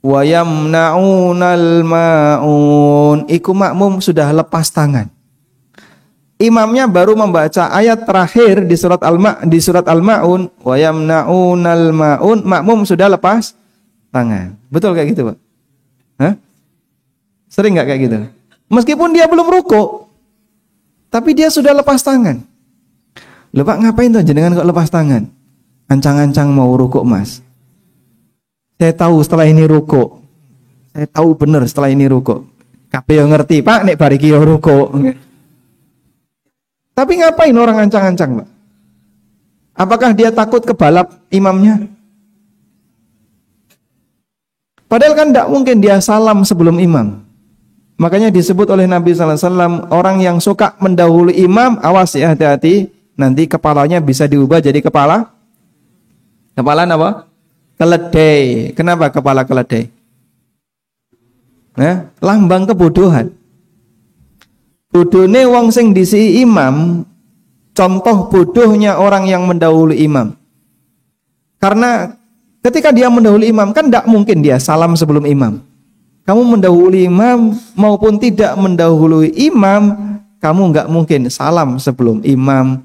Wa yamna'unal ma'un. Iku makmum sudah lepas tangan. Imamnya baru membaca ayat terakhir di surat Al-Ma'un, wa yamna'unal ma'un, makmum sudah lepas tangan. Betul kayak gitu, Pak? Hah? Sering enggak kayak gitu? Meskipun dia belum rukuk, tapi dia sudah lepas tangan. Loh, Pak, ngapain tuh jenengan kok lepas tangan? Ancang-ancang mau rukuk, Mas. Saya tahu setelah ini rukuk. Saya tahu benar setelah ini rukuk. Kabeh yo ngerti, Pak, nek bar iki yo rukuk. Tapi ngapain orang ancang-ancang, Pak? Apakah dia takut kebalap imamnya? Padahal kan tidak mungkin dia salam sebelum imam. Makanya disebut oleh Nabi SAW, orang yang suka mendahului imam, awas ya, hati-hati. Nanti kepalanya bisa diubah jadi kepala apa? Keledai. Kenapa kepala keledai? Lambang kebodohan. Bodone wong sing disi imam, contoh bodohnya orang yang mendahului imam. Karena ketika dia mendahului imam kan tidak mungkin dia salam sebelum imam. Kamu mendahului imam maupun tidak mendahului imam, kamu nggak mungkin salam sebelum imam.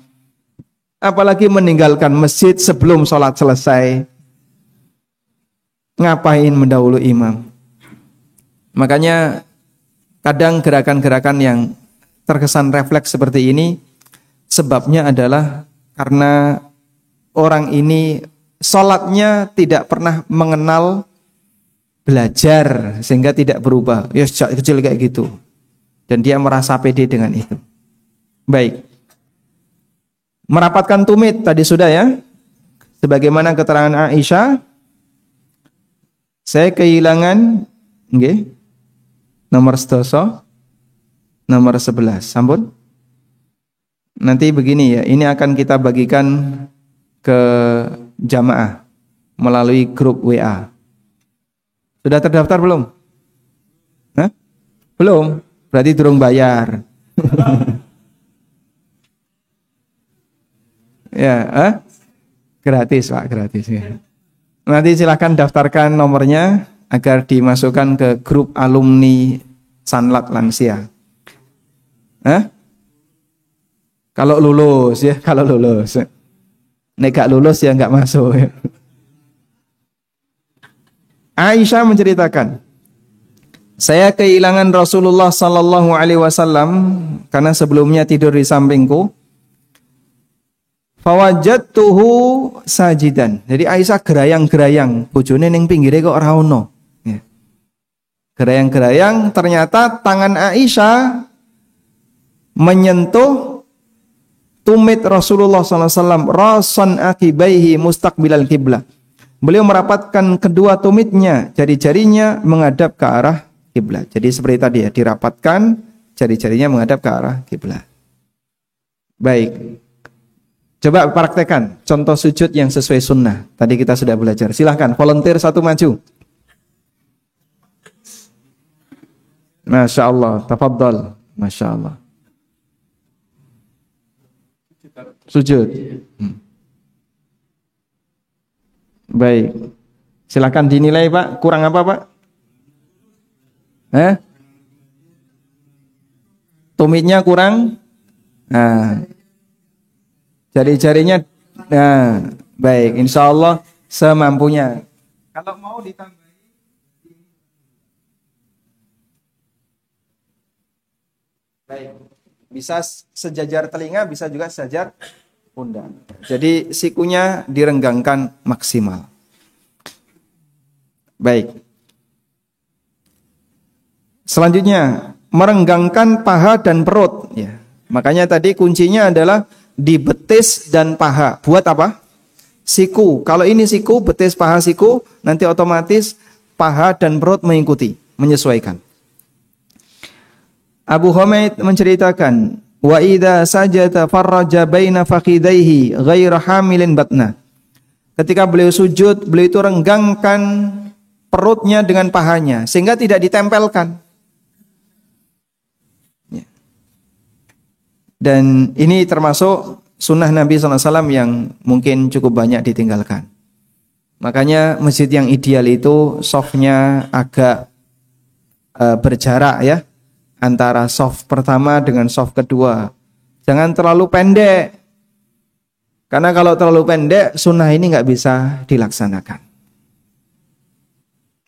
Apalagi meninggalkan masjid sebelum sholat selesai. Ngapain mendahului imam? Makanya kadang gerakan-gerakan yang terkesan refleks seperti ini sebabnya adalah karena orang ini sholatnya tidak pernah mengenal belajar sehingga tidak berubah. Ya sejak kecil kayak gitu. Dan dia merasa pede dengan itu. Baik. Merapatkan tumit tadi sudah ya. Sebagaimana keterangan Aisyah, saya kehilangan nomor sedoso nomor 11. Sampun. Nanti begini ya, ini akan kita bagikan ke jamaah melalui grup WA. Sudah terdaftar belum? Hah? Belum? Berarti durung bayar. Ya, gratis Pak, gratis ya. Nanti silakan daftarkan nomornya agar dimasukkan ke grup alumni Sanlat Lansia. Kalau lulus ya, kalau lulus. Nek gak lulus ya gak masuk ya. Aisyah menceritakan, saya kehilangan Rasulullah sallallahu alaihi wasallam karena sebelumnya tidur di sampingku. Fawajadtuhu sajidan. Jadi Aisyah gerayang-gerayang, bojone ning pinggire kok ora ono. Ya. Gerayang-gerayang, ternyata tangan Aisyah menyentuh tumit Rasulullah sallallahu alaihi wasallam, rasan akibaihi mustaqbilal kiblah. Beliau merapatkan kedua tumitnya, jari-jarinya menghadap ke arah kiblat. Jadi seperti tadi ya, dirapatkan, jari-jarinya menghadap ke arah kiblat. Baik. Coba praktekkan contoh sujud yang sesuai sunnah. Tadi kita sudah belajar. Silahkan, volunteer satu maju. Masya Allah, tafadhal. Masya Allah. Sujud. Baik. Silakan dinilai Pak, kurang apa Pak? Tumitnya kurang? Nah. Jari-jarinya baik, insya Allah semampunya. Kalau mau ditambahi baik. Bisa sejajar telinga, bisa juga sejajar pundak. Jadi sikunya direnggangkan maksimal. Baik. Selanjutnya, merenggangkan paha dan perut. Ya. Makanya tadi kuncinya adalah di betis dan paha. Buat apa? Siku. Kalau ini siku, betis, paha, siku, nanti otomatis paha dan perut mengikuti, menyesuaikan. Abu Humaid menceritakan, wa idza sajada farraja baina fakhidaihi ghaira hamilin batna. Ketika beliau sujud, beliau itu renggangkan perutnya dengan pahanya sehingga tidak ditempelkan. Dan ini termasuk sunnah Nabi SAW yang mungkin cukup banyak ditinggalkan. Makanya masjid yang ideal itu softnya agak berjarak ya, antara soft pertama dengan soft kedua. Jangan terlalu pendek. Karena kalau terlalu pendek, sunnah ini nggak bisa dilaksanakan.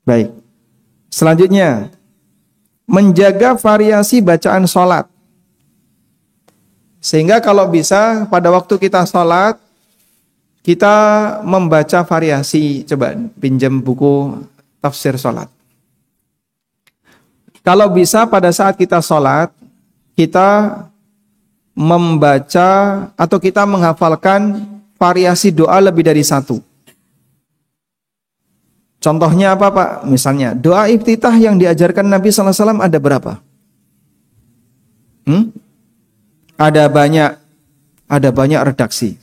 Baik. Selanjutnya, menjaga variasi bacaan sholat. Sehingga kalau bisa pada waktu kita sholat, kita membaca variasi. Coba pinjam buku tafsir sholat. Kalau bisa pada saat kita sholat, kita membaca atau kita menghafalkan variasi doa lebih dari satu. Contohnya apa Pak? Misalnya doa iftitah yang diajarkan Nabi SAW ada berapa? Ada banyak redaksi.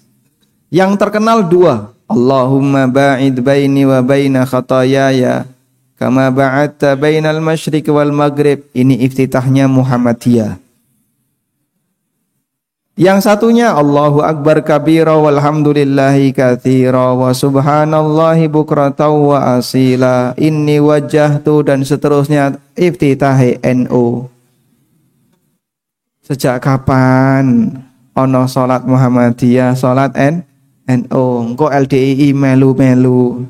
Yang terkenal dua. Allahumma ba'id baini wa baina khatayaya kama ba'adta bainal masyriq wal maghrib. Ini iftitahnya Muhammadiyah. Yang satunya Allahu Akbar kabira walhamdulillahi katsira wa subhanallahi bukratan wa asila inni wajjahtu, dan seterusnya iftitahi NU. Sejak kapan ono salat Muhammadiyah, salat NU, engko LDII melu-melu.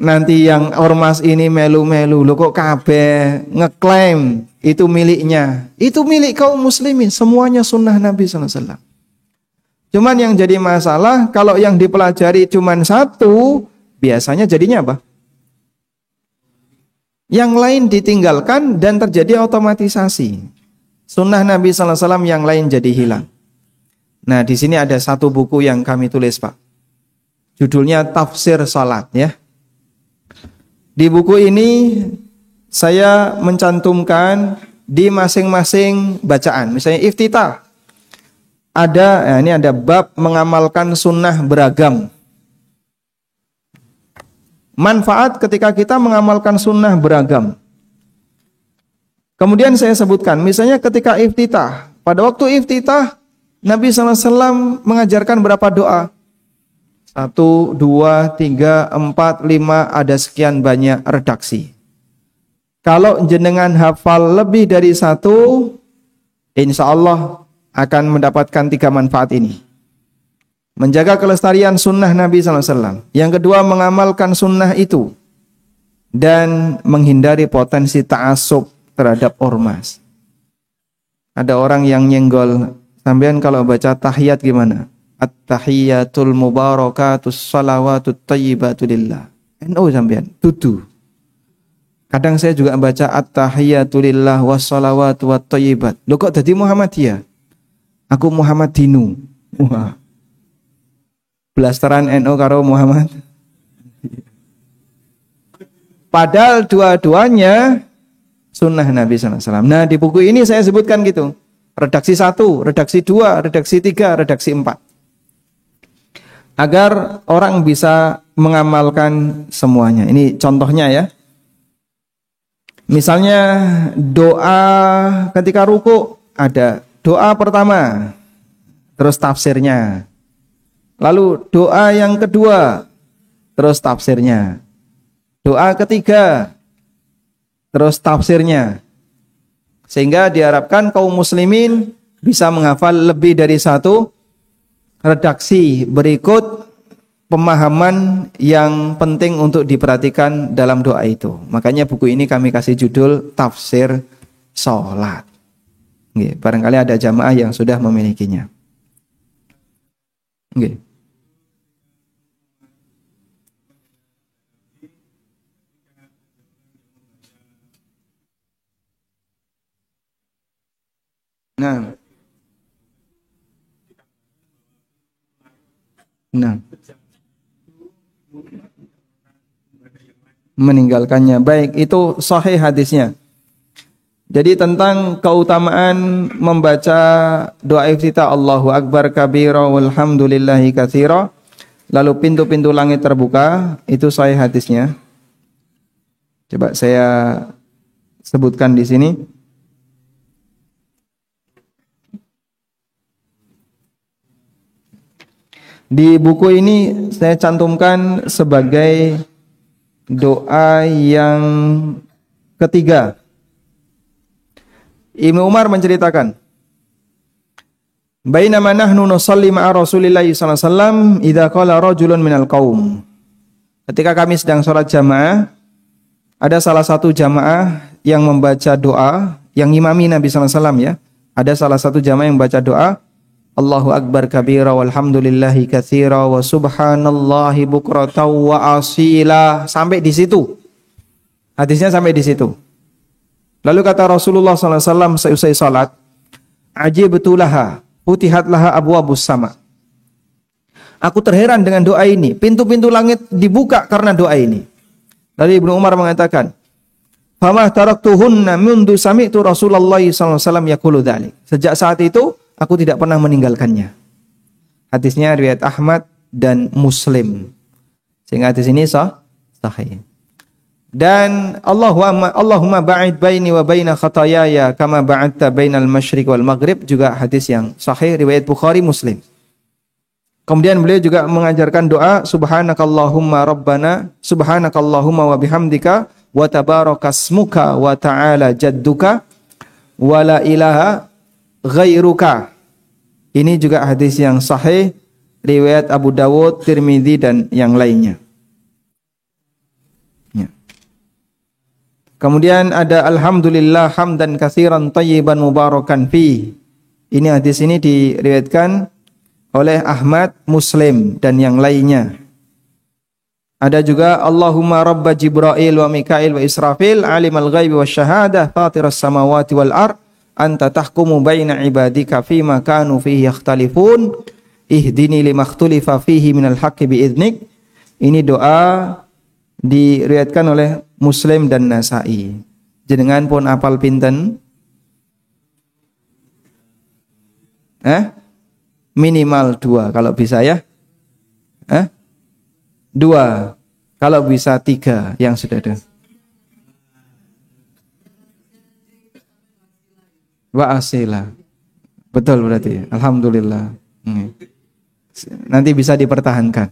Nanti yang ormas ini melu-melu, lo kok kabeh ngeklaim itu miliknya. Itu milik kaum muslimin, semuanya sunnah Nabi SAW. Cuman yang jadi masalah, kalau yang dipelajari cuman satu, biasanya jadinya apa? Yang lain ditinggalkan dan terjadi otomatisasi. Sunnah Nabi SAW yang lain jadi hilang. Nah, di sini ada satu buku yang kami tulis, Pak. Judulnya Tafsir Salat, ya. Di buku ini saya mencantumkan di masing-masing bacaan. Misalnya iftitah. Ini ada bab mengamalkan sunnah beragam. Manfaat ketika kita mengamalkan sunnah beragam. Kemudian saya sebutkan, misalnya ketika iftitah. Pada waktu iftitah, Nabi SAW mengajarkan berapa doa? 1, 2, 3, 4, 5, ada sekian banyak redaksi. Kalau jenengan hafal lebih dari 1, insya Allah akan mendapatkan 3 manfaat ini. Menjaga kelestarian sunnah Nabi SAW. Yang kedua, mengamalkan sunnah itu. Dan menghindari potensi ta'assub terhadap ormas. Ada orang yang nyenggol, sampean kalau baca tahiyat gimana? At-tahiyyatul mubarakatus salawatut thayyibatu lillah. NU sampean, tutu. Kadang saya juga baca at-tahiyyatu lillah wassalawatu wat thayyibat. Lho kok dadi Muhammadiyah? Aku Muhammadinu. Wah. Blasteran NU karo Muhammad. Padahal dua-duanya sunnah Nabi SAW. Nah, di buku ini saya sebutkan gitu. Redaksi 1, redaksi 2, redaksi 3, redaksi 4. Agar orang bisa mengamalkan semuanya. Ini contohnya ya. Misalnya doa ketika ruku, ada doa pertama, terus tafsirnya. Lalu doa yang kedua, terus tafsirnya. Doa ketiga, terus tafsirnya. Sehingga diharapkan kaum muslimin bisa menghafal lebih dari 1 redaksi berikut pemahaman yang penting untuk diperhatikan dalam doa itu. Makanya buku ini kami kasih judul Tafsir Salat. Barangkali ada jamaah yang sudah memilikinya. Nah, meninggalkannya. Baik, itu sahih hadisnya. Jadi tentang keutamaan membaca doa iftitah Allahu Akbar kabira walhamdulillahi katsira, lalu pintu-pintu langit terbuka, itu sahih hadisnya. Coba saya sebutkan di sini. Di buku ini saya cantumkan sebagai doa yang ketiga. Ibnu Umar menceritakan, bainama nahnu nusalli ma'a Rasulillah sallallahu alaihi wasallam idza qala rajulun minal qaum. Ketika kami sedang sholat jamaah, ada salah satu jamaah yang membaca doa yang imami Nabi sallallahu alaihi wasallam ya. Ada salah satu jamaah yang membaca doa Allahu Akbar kabira walhamdulillahi katsira wa subhanallahi bukratan wa asila. Sampai di situ. Hadisnya sampai di situ. Lalu kata Rasulullah SAW seusai salat, ajibtu laha, futihat laha abwabus sama. Aku terheran dengan doa ini. Pintu-pintu langit dibuka karena doa ini. Lalu Ibnu Umar mengatakan, fama taraktuhunna mundu sami'tu Rasulullah SAW yaqulu dzalik. Sejak saat itu aku tidak pernah meninggalkannya. Hadisnya riwayat Ahmad dan Muslim. Sehingga hadis ini sahih. Dan Allahumma ba'id baini wa baina khataayaya kama ba'adta bainal masyriq wal maghrib, juga hadis yang sahih riwayat Bukhari Muslim. Kemudian beliau juga mengajarkan doa subhanakallahumma wa bihamdika wa tabarakasmuka wa ta'ala jadduka wa la ilaha ghairuka. Ini juga hadis yang sahih riwayat Abu Dawud, Tirmidzi dan yang lainnya. Ya. Kemudian ada alhamdulillah hamdan katsiran thayyiban mubarakan fi. Ini hadis ini diriwayatkan oleh Ahmad, Muslim dan yang lainnya. Ada juga Allahumma rabba Jibril wa Mikail wa Israfil alimal ghaibi wasyahadah fatiras samawati wal ard anta tahkumu baina ibadika fima kanu fihi yakhtalifun ihdini limakhtulifa fihi minal haqqi biidnik. Ini doa diriwayatkan oleh Muslim dan Nasa'i. Jenengan pun apal pinten? Minimal 2 kalau bisa ya. 2 kalau bisa 3 yang sudah ada. Wa asila. Betul berarti. Alhamdulillah. Nanti bisa dipertahankan.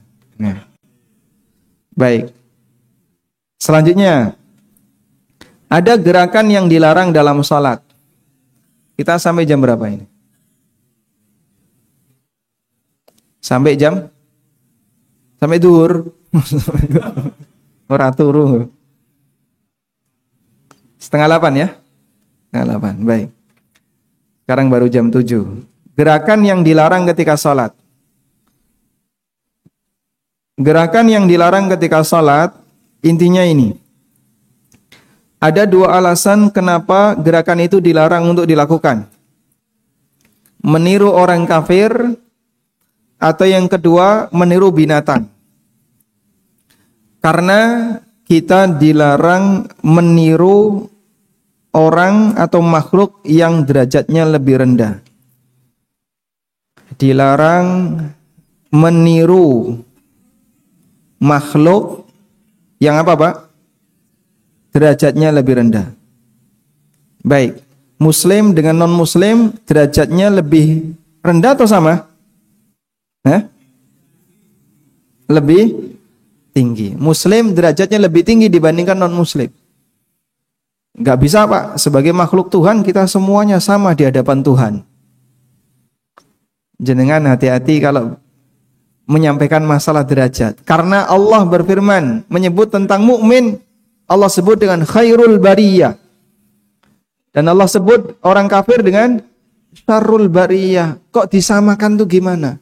Baik. Selanjutnya ada gerakan yang dilarang dalam salat. Kita sampai jam berapa ini? Sampai duhur. Ora turu. 7:30 ya? 7:30. Baik. Sekarang baru jam 7. Gerakan yang dilarang ketika salat. Gerakan yang dilarang ketika salat intinya ini. Ada 2 alasan kenapa gerakan itu dilarang untuk dilakukan. Meniru orang kafir, atau yang kedua meniru binatang. Karena kita dilarang meniru orang atau makhluk yang derajatnya lebih rendah. Dilarang meniru makhluk yang apa, Pak? Derajatnya lebih rendah. Baik, muslim dengan non-muslim derajatnya lebih rendah atau sama? Lebih tinggi. Muslim derajatnya lebih tinggi dibandingkan non-muslim. Gak bisa, Pak. Sebagai makhluk Tuhan kita semuanya sama di hadapan Tuhan. Jenengan hati-hati kalau menyampaikan masalah derajat. Karena Allah berfirman menyebut tentang mukmin, Allah sebut dengan khairul bariyah. Dan Allah sebut orang kafir dengan syarrul bariyah. Kok disamakan tuh gimana?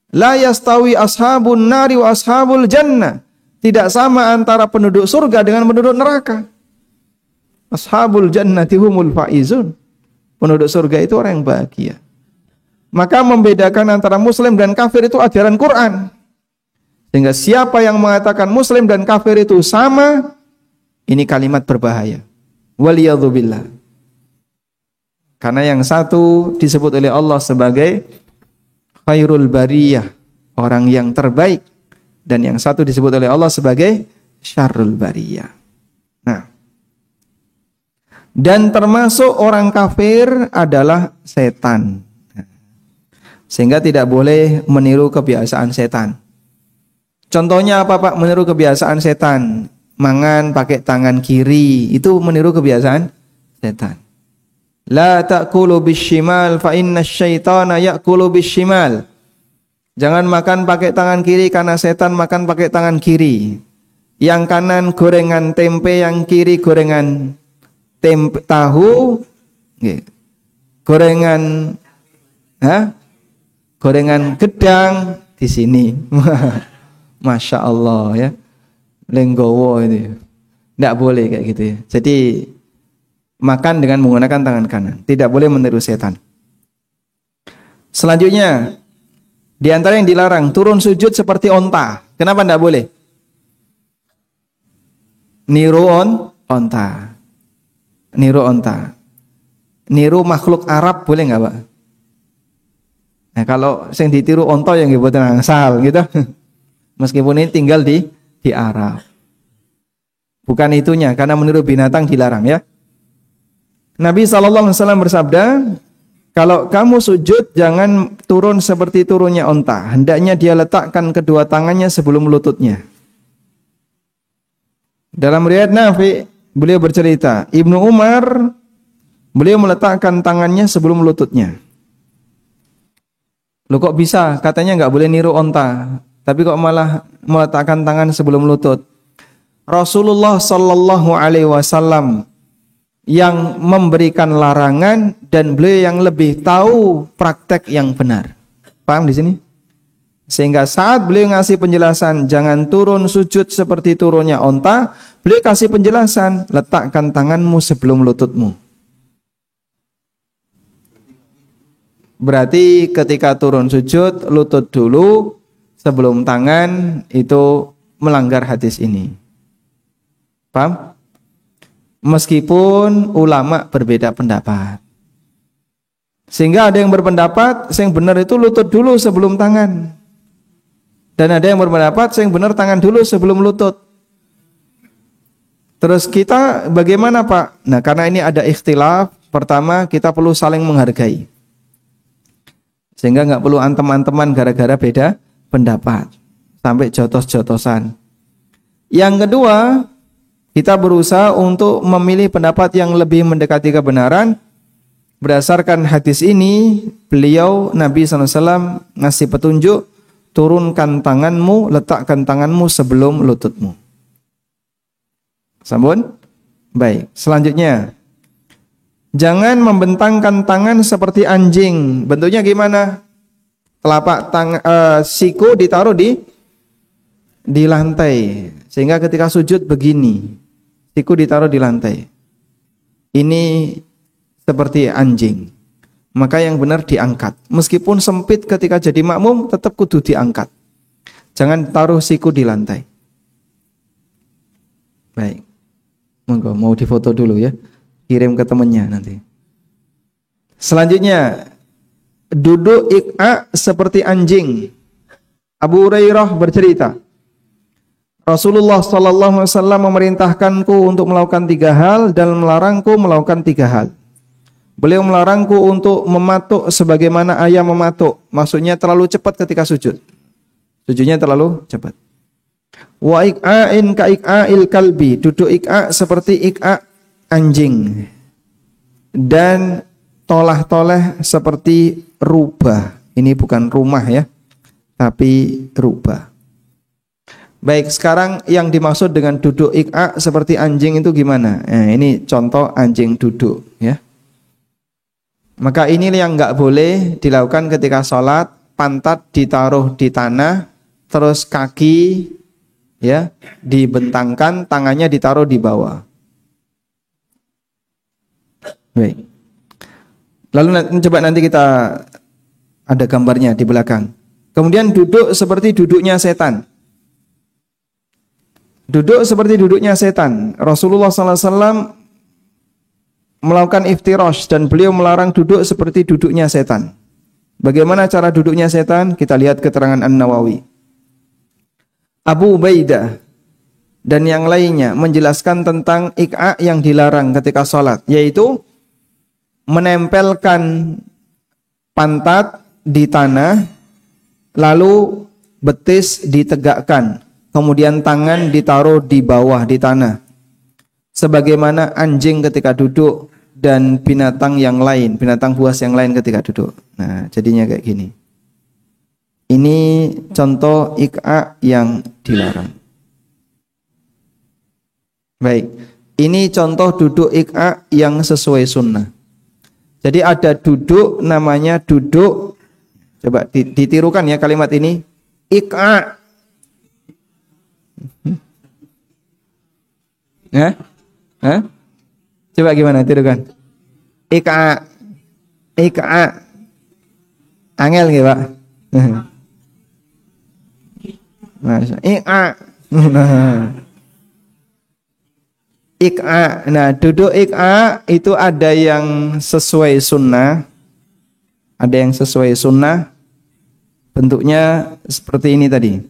La yastawi ashabun nari wa ashabul jannah. Tidak sama antara penduduk surga dengan penduduk neraka. Ashabul jannati humul faizun. Penduduk surga itu orang yang bahagia. Maka membedakan antara muslim dan kafir itu ajaran Quran. Sehingga siapa yang mengatakan muslim dan kafir itu sama, ini kalimat berbahaya. Waliyadzubillah. Karena yang satu disebut oleh Allah sebagai khairul bariyah, orang yang terbaik, dan yang satu disebut oleh Allah sebagai syarrul bariyah. Nah, dan termasuk orang kafir adalah setan. Sehingga tidak boleh meniru kebiasaan setan. Contohnya apa, Pak? Meniru kebiasaan setan. Mangan pakai tangan kiri, itu meniru kebiasaan setan. La ta'kulu bishimal fa inna syaitana ya'kulu bishimal. Jangan makan pakai tangan kiri karena setan makan pakai tangan kiri. Yang kanan gorengan tempe, yang kiri gorengan tempe tahu. Gorengan gorengan gedang di sini. Masya Allah ya. Lenggowo ini. Tidak boleh kayak gitu ya. Jadi makan dengan menggunakan tangan kanan. Tidak boleh meniru setan. Selanjutnya, di antara yang dilarang, turun sujud seperti onta. Kenapa tidak boleh? Niru onta. Niru onta. Niru makhluk Arab boleh nggak, Pak? Nah, kalau yang ditiru onta yang dibuat angsal gitu. Meskipun ini tinggal di Arab. Bukan itunya, karena meniru binatang dilarang ya. Nabi SAW bersabda, kalau kamu sujud jangan turun seperti turunnya onta. Hendaknya dia letakkan kedua tangannya sebelum lututnya. Dalam riwayat Nafi, beliau bercerita, Ibnu Umar, beliau meletakkan tangannya sebelum lututnya. Loh kok bisa? Katanya nggak boleh niru onta, tapi kok malah meletakkan tangan sebelum lutut. Rasulullah Sallallahu Alaihi Wasallam yang memberikan larangan dan beliau yang lebih tahu praktek yang benar. Paham di sini? Sehingga saat beliau ngasih penjelasan jangan turun sujud seperti turunnya onta, beliau kasih penjelasan letakkan tanganmu sebelum lututmu. Berarti ketika turun sujud lutut dulu sebelum tangan, itu melanggar hadis ini. Paham? Meskipun ulama berbeda pendapat. Sehingga ada yang berpendapat yang benar itu lutut dulu sebelum tangan. Dan ada yang berpendapat yang benar tangan dulu sebelum lutut. Terus kita bagaimana Pak? Nah karena ini ada ikhtilaf, pertama kita perlu saling menghargai. Sehingga nggak perlu antem-anteman gara-gara beda pendapat. Sampai jotos-jotosan. Yang kedua, kita berusaha untuk memilih pendapat yang lebih mendekati kebenaran. Berdasarkan hadis ini, beliau Nabi SAW ngasih petunjuk, turunkan tanganmu, letakkan tanganmu sebelum lututmu. Sambun? Baik, selanjutnya. Jangan membentangkan tangan seperti anjing. Bentuknya gimana? Telapak siku ditaruh di lantai. Sehingga ketika sujud begini, siku ditaruh di lantai. Ini seperti anjing. Maka yang benar diangkat. Meskipun sempit ketika jadi makmum, tetap kudu diangkat. Jangan taruh siku di lantai. Baik. Monggo, mau difoto dulu ya. Kirim ke temannya nanti. Selanjutnya, duduk iqa seperti anjing. Abu Hurairah bercerita, Rasulullah sallallahu alaihi wasallam memerintahkanku untuk melakukan 3 hal dan melarangku melakukan 3 hal. Beliau melarangku untuk mematuk sebagaimana ayam mematuk. Maksudnya terlalu cepat ketika sujud. Sujudnya terlalu cepat. Wa iqa'in ka iqa'il kalbi. Duduk iqa' seperti iqa' anjing. Dan tolah-toleh seperti rubah. Ini bukan rumah ya, tapi rubah. Baik, sekarang yang dimaksud dengan duduk iqa' seperti anjing itu gimana? Ini contoh anjing duduk ya. Maka ini yang nggak boleh dilakukan ketika sholat. Pantat ditaruh di tanah, terus kaki ya dibentangkan, tangannya ditaruh di bawah. Baik. Lalu coba nanti kita ada gambarnya di belakang. Kemudian duduk seperti duduknya setan. Duduk seperti duduknya setan. Rasulullah SAW melakukan iftirash dan beliau melarang duduk seperti duduknya setan. Bagaimana cara duduknya setan? Kita lihat keterangan An-Nawawi. Abu Ubaidah dan yang lainnya menjelaskan tentang iqa' yang dilarang ketika sholat, yaitu menempelkan pantat di tanah, lalu betis ditegakkan, kemudian tangan ditaruh di bawah di tanah. Sebagaimana anjing ketika duduk dan binatang yang lain, binatang buas yang lain ketika duduk. Nah, jadinya kayak gini. Ini contoh iqa' yang dilarang. Baik, ini contoh duduk iqa' yang sesuai sunnah. Jadi ada duduk namanya duduk. Coba ditirukan ya kalimat ini. Iqa'. Hah? Coba gimana tirukan? Iqa'. Iqa'. Angel nggih, Pak? Iqa'. Iqa'. Nah, duduk iqa' itu ada yang sesuai sunnah. Ada yang sesuai sunnah. Bentuknya seperti ini tadi.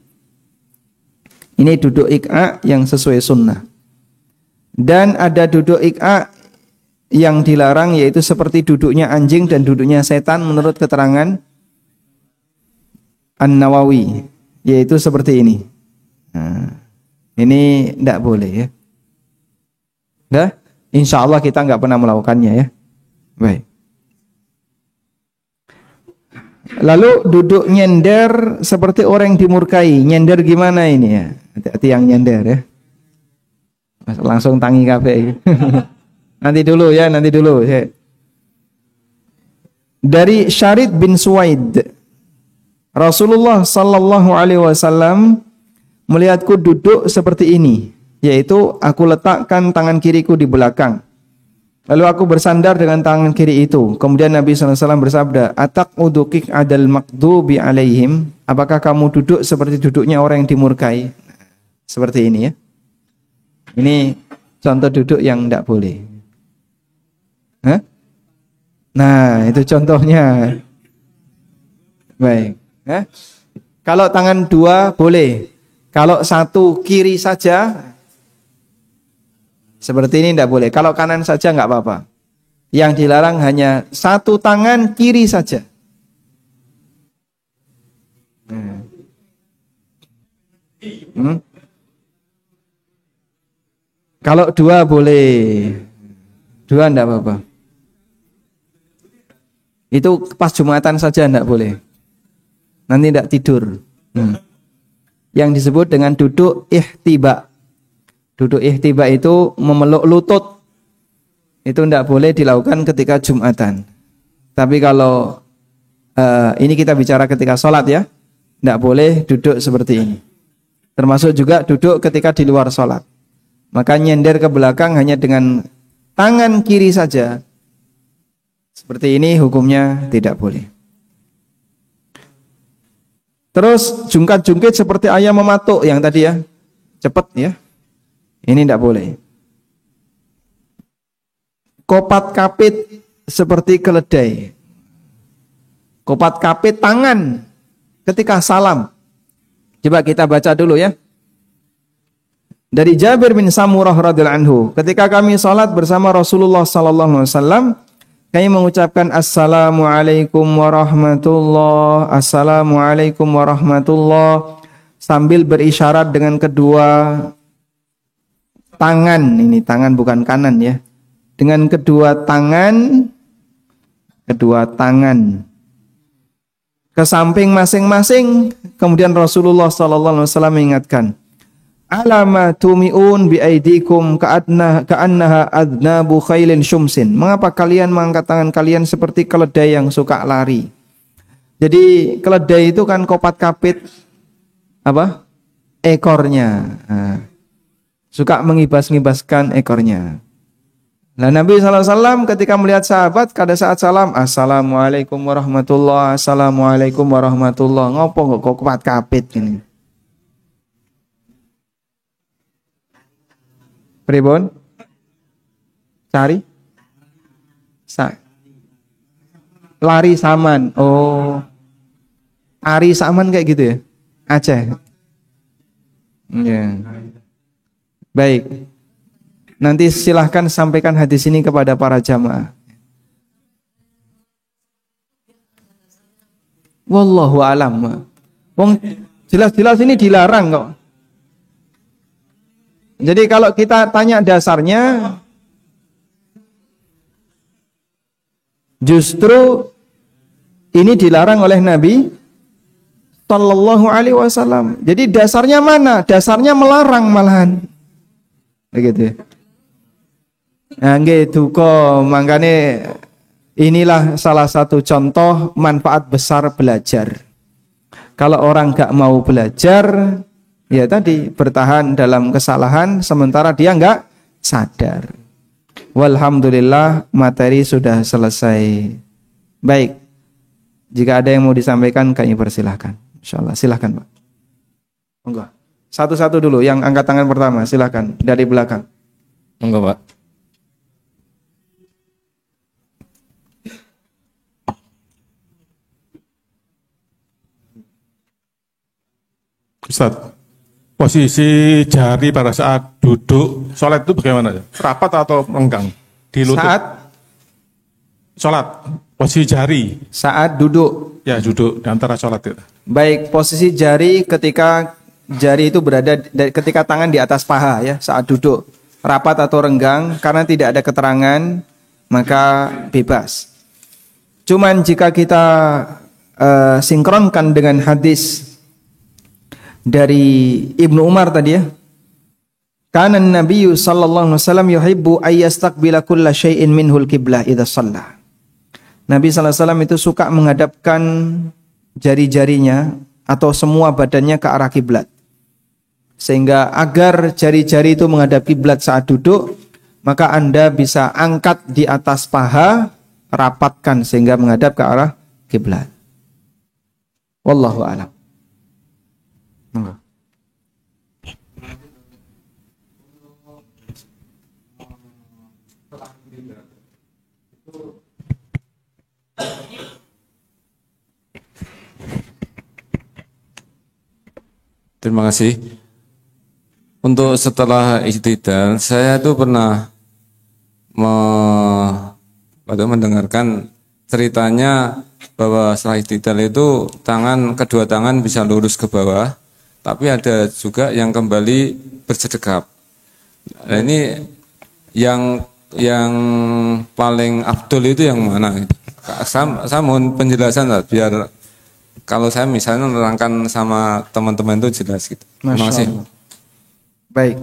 Ini duduk iqa yang sesuai sunnah. Dan ada duduk iqa yang dilarang, yaitu seperti duduknya anjing dan duduknya setan menurut keterangan An-Nawawi, yaitu seperti ini. Nah, ini tidak boleh ya. Dah, insya Allah kita nggak pernah melakukannya ya. Baik. Lalu duduk nyender seperti orang yang dimurkai. Nyender gimana ini ya? Hati-hati yang nyender ya. Langsung tangi kafe. Nanti dulu ya, nanti dulu. Dari Syarid bin Suwaid, Rasulullah sallallahu alaihi wasallam melihatku duduk seperti ini, yaitu aku letakkan tangan kiriku di belakang. Lalu aku bersandar dengan tangan kiri itu. Kemudian Nabi SAW bersabda, "Ataqudu qic'adal maqdubi alaihim?" Apakah kamu duduk seperti duduknya orang yang dimurkai? Seperti ini ya. Ini contoh duduk yang tidak boleh. Hah? Nah, itu contohnya. Baik. Hah? Kalau tangan dua boleh. Kalau satu kiri saja, seperti ini tidak boleh. Kalau kanan saja nggak apa-apa. Yang dilarang hanya satu tangan kiri saja. Kalau dua boleh. Dua tidak apa-apa. Itu pas Jumatan saja tidak boleh. Nanti tidak tidur. Yang disebut dengan duduk ihtiba. Duduk ihtiba itu memeluk lutut. Itu tidak boleh dilakukan ketika Jumatan. Tapi kalau ini kita bicara ketika sholat ya, tidak boleh duduk seperti ini. Termasuk juga duduk ketika di luar sholat. Maka nyender ke belakang hanya dengan tangan kiri saja. Seperti ini hukumnya tidak boleh. Terus jungkat-jungkit seperti ayam mematuk yang tadi ya, cepat ya. Ini tidak boleh. Kopat kapit seperti keledai. Kopat kapit tangan ketika salam. Coba kita baca dulu ya. Dari Jabir bin Samurah radhiyallahu anhu, ketika kami salat bersama Rasulullah sallallahu alaihi wasallam, kami mengucapkan Assalamualaikum warahmatullah, Assalamualaikum warahmatullah, sambil berisyarat dengan kedua tangan. Ini tangan bukan kanan ya. Dengan kedua tangan ke samping masing-masing. Kemudian Rasulullah sallallahu alaihi wasallam mengingatkan, alama tumiun bi aidikum ka'annaha adnabu khailin syumsin. Mengapa kalian mengangkat tangan kalian seperti keledai yang suka lari? Jadi keledai itu kan kopat kapit apa? Ekornya. Suka mengibas-ngibaskan ekornya. Nah, Nabi SAW ketika melihat sahabat pada saat salam, Assalamualaikum warahmatullah, Assalamualaikum warahmatullah, ngopo kok kopat kapit ini? Pribon? Cari? Lari saman. Oh. Ari saman kayak gitu ya? Aceh. Ya. Baik. Nanti silahkan sampaikan hadis ini kepada para jamaah. Wallahu alam. Wong jelas-jelas ini dilarang kok. Jadi kalau kita tanya dasarnya, justru ini dilarang oleh Nabi Sallallahu Alaihi Wasallam. Jadi dasarnya mana? Dasarnya melarang malahan. Begitu. Nah, gitu kok. Makanya inilah salah satu contoh manfaat besar belajar. Kalau orang gak mau belajar, ya tadi bertahan dalam kesalahan sementara dia nggak sadar. Walhamdulillah materi sudah selesai. Baik, jika ada yang mau disampaikan kami persilahkan. Insyaallah silahkan Pak. Monggo. Satu-satu dulu yang angkat tangan pertama silahkan dari belakang. Monggo Pak. Ustaz, posisi jari pada saat duduk sholat itu bagaimana? Rapat atau renggang? Di lutut. Saat sholat, posisi jari. Saat duduk. Ya, duduk di antara sholat itu. Baik, posisi jari ketika jari itu berada ketika tangan di atas paha ya, saat duduk. Rapat atau renggang, karena tidak ada keterangan, maka bebas. Cuman jika kita sinkronkan dengan hadis dari Ibnu Umar tadi ya, kana Nabi sallallahu alaihi wasallam yuhibbu ayyastaqbila kulla syai'in minhul qiblah idza shalla. Nabi sallallahu alaihi wasallam itu suka menghadapkan jari-jarinya atau semua badannya ke arah kiblat. Sehingga agar jari-jari itu menghadap kiblat saat duduk, maka Anda bisa angkat di atas paha, rapatkan sehingga menghadap ke arah kiblat. Wallahu a'lam. Terima kasih. Untuk setelah i'tidal, saya itu pernah mendengarkan ceritanya bahwa setelah i'tidal itu kedua tangan bisa lurus ke bawah, tapi ada juga yang kembali bersedekap. Nah, ini yang paling afdol itu yang mana? Saya mohon penjelasan lah, biar kalau saya misalnya menerangkan sama teman-teman itu jelas gitu. Terima kasih. Baik.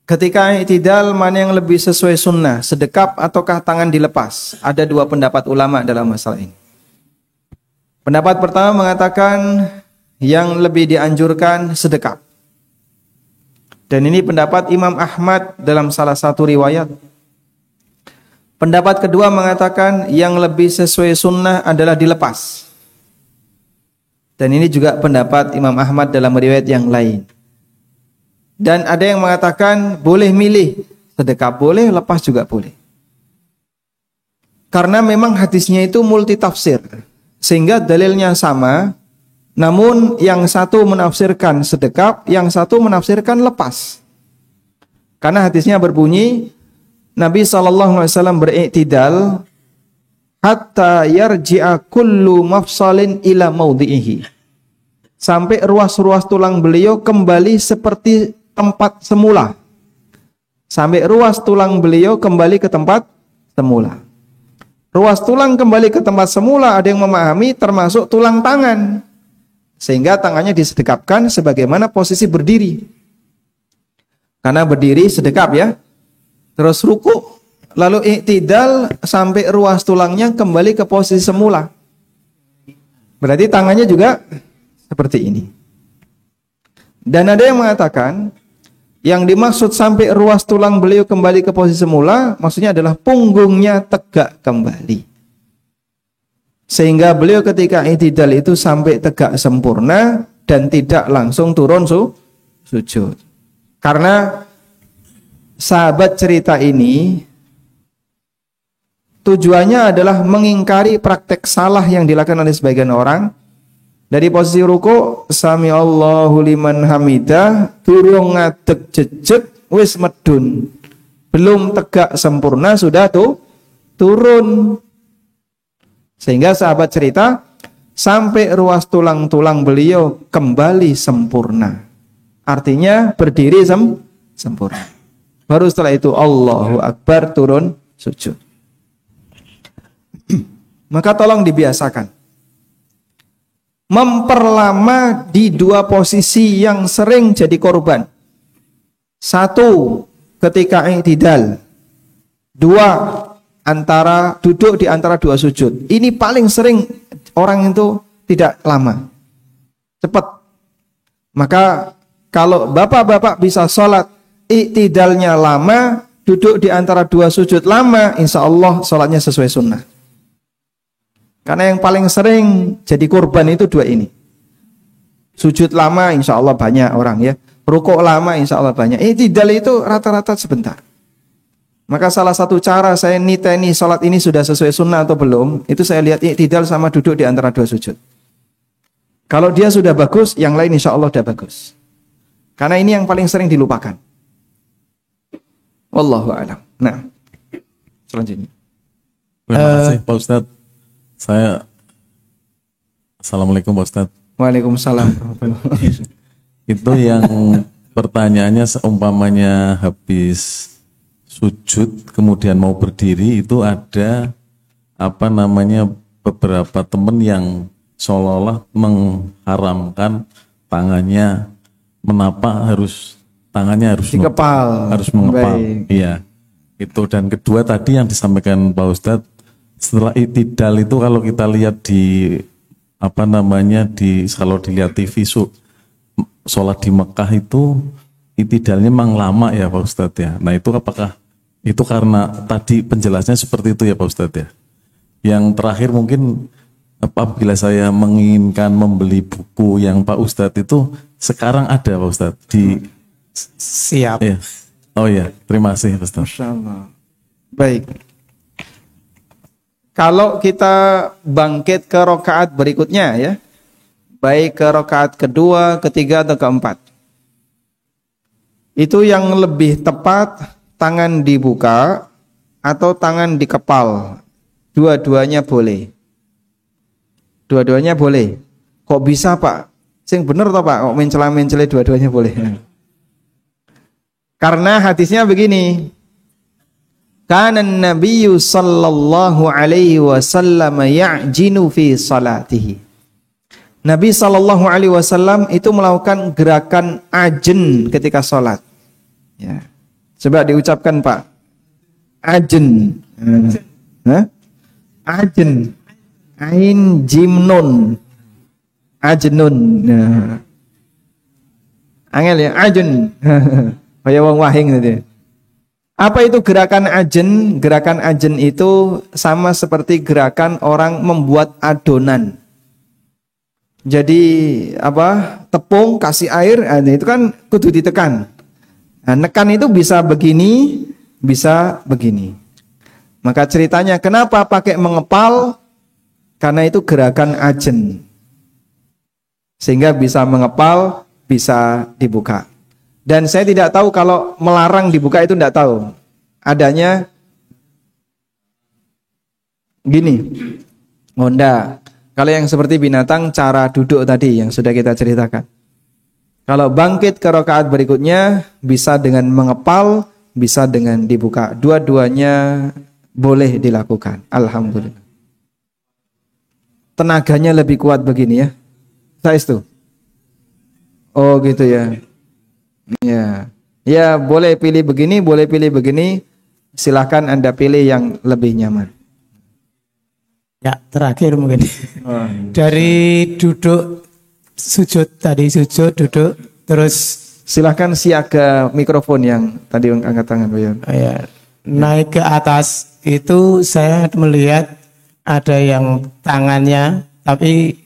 Ketika i'tidal, mana yang lebih sesuai sunnah, sedekap ataukah tangan dilepas? Ada dua pendapat ulama dalam masalah ini. Pendapat pertama mengatakan yang lebih dianjurkan sedekap. Dan ini pendapat Imam Ahmad dalam salah satu riwayat. Pendapat kedua mengatakan yang lebih sesuai sunnah adalah dilepas. Dan ini juga pendapat Imam Ahmad dalam riwayat yang lain. Dan ada yang mengatakan boleh milih, sedekah boleh, lepas juga boleh. Karena memang hadisnya itu multi tafsir, sehingga dalilnya sama, namun yang satu menafsirkan sedekah, yang satu menafsirkan lepas. Karena hadisnya berbunyi, Nabi SAW beriktidal hatta yarji'a kullu mafsalin ila maudhi'ihi. Sampai ruas-ruas tulang beliau kembali seperti tempat semula. Sampai ruas tulang beliau kembali ke tempat semula. Ruas tulang kembali ke tempat semula, ada yang memahami termasuk tulang tangan. Sehingga tangannya disedekapkan sebagaimana posisi berdiri. Karena berdiri sedekap ya. Terus ruku, lalu i'tidal sampai ruas tulangnya kembali ke posisi semula. Berarti tangannya juga seperti ini. Dan ada yang mengatakan yang dimaksud sampai ruas tulang beliau kembali ke posisi semula, maksudnya adalah punggungnya tegak kembali. Sehingga beliau ketika i'tidal itu sampai tegak sempurna dan tidak langsung turun sujud. Karena sahabat cerita ini tujuannya adalah mengingkari praktek salah yang dilakukan oleh sebagian orang. Dari posisi ruku, sami Allahu liman hamidah, turun ngadeg jejeg, wis medun. Belum tegak sempurna sudah turun. Sehingga sahabat cerita sampai ruas tulang-tulang beliau kembali sempurna. Artinya berdiri sempurna. Baru setelah itu Allahu Akbar turun sujud. Maka tolong dibiasakan memperlama di dua posisi yang sering jadi korban. Satu, ketika i'tidal. Dua, duduk di antara dua sujud. Ini paling sering orang itu tidak lama, cepat. Maka kalau bapak-bapak bisa sholat i'tidalnya lama, duduk di antara dua sujud lama, insya Allah sholatnya sesuai sunnah. Karena yang paling sering jadi korban itu dua ini. Sujud lama insya Allah banyak orang ya. Rukuk lama insya Allah banyak. I'tidal itu rata-rata sebentar. Maka salah satu cara saya niteni sholat ini sudah sesuai sunnah atau belum, itu saya lihat i'tidal sama duduk di antara dua sujud. Kalau dia sudah bagus, yang lain insya Allah sudah bagus. Karena ini yang paling sering dilupakan. Wallahu a'lam. Nah, selanjutnya. Terima kasih Pak Ustadz. Assalamualaikum Pak Ustadz. Waalaikumsalam. Itu yang pertanyaannya seumpamanya habis sujud kemudian mau berdiri, itu ada beberapa teman yang seolah-olah mengharamkan tangannya tangannya harus dikepal, harus mengepal. Baik. Iya. Itu, dan kedua tadi yang disampaikan Pak Ustadz, setelah itidal itu kalau kita lihat di kalau dilihat TV sholat di Mekah itu itidalnya memang lama ya Pak Ustadz ya. Nah itu apakah itu karena tadi penjelasannya seperti itu ya Pak Ustadz ya. Yang terakhir mungkin apabila saya menginginkan membeli buku yang Pak Ustadz itu sekarang ada Pak Ustadz di siap. Ya. Oh ya, terima kasih Pak Ustadz. Masya Allah. Baik. Kalau kita bangkit ke rakaat berikutnya ya, baik ke rakaat kedua, ketiga atau keempat, itu yang lebih tepat tangan dibuka atau tangan dikepal. Dua-duanya boleh. Dua-duanya boleh. Kok bisa Pak? Sing bener toh Pak? Kok mencela-mencela dua-duanya boleh? Karena hadisnya begini. Kana Nabiyyu sallallahu alaihi wasallam ya'jinu fi salatihi. Nabi sallallahu alaihi wasallam itu melakukan gerakan ajen ketika salat. Ya. Coba diucapkan Pak. Ajen. Ajen. Ain jim nun. Ajnun. Nah. Angel ya, ajen. Kayak wong wahing tadi. Apa itu gerakan ajen? Gerakan ajen itu sama seperti gerakan orang membuat adonan. Jadi tepung kasih air, itu kan kudu ditekan. Nah, nekan itu bisa begini, bisa begini. Maka ceritanya kenapa pakai mengepal? Karena itu gerakan ajen. Sehingga bisa mengepal, bisa dibuka. Dan saya tidak tahu kalau melarang dibuka itu tidak tahu. Adanya gini. Honda. Kalau yang seperti binatang cara duduk tadi yang sudah kita ceritakan. Kalau bangkit ke rakaat berikutnya bisa dengan mengepal, bisa dengan dibuka. Dua-duanya boleh dilakukan. Alhamdulillah. Tenaganya lebih kuat begini ya. Saya itu. Oh gitu ya. Ya boleh pilih begini, boleh pilih begini. Silakan Anda pilih yang lebih nyaman. Ya terakhir mungkin dari duduk sujud tadi duduk terus silakan siaga mikrofon yang tadi angkat tangan Bayan. Ya, naik ke atas itu saya melihat ada yang tangannya tapi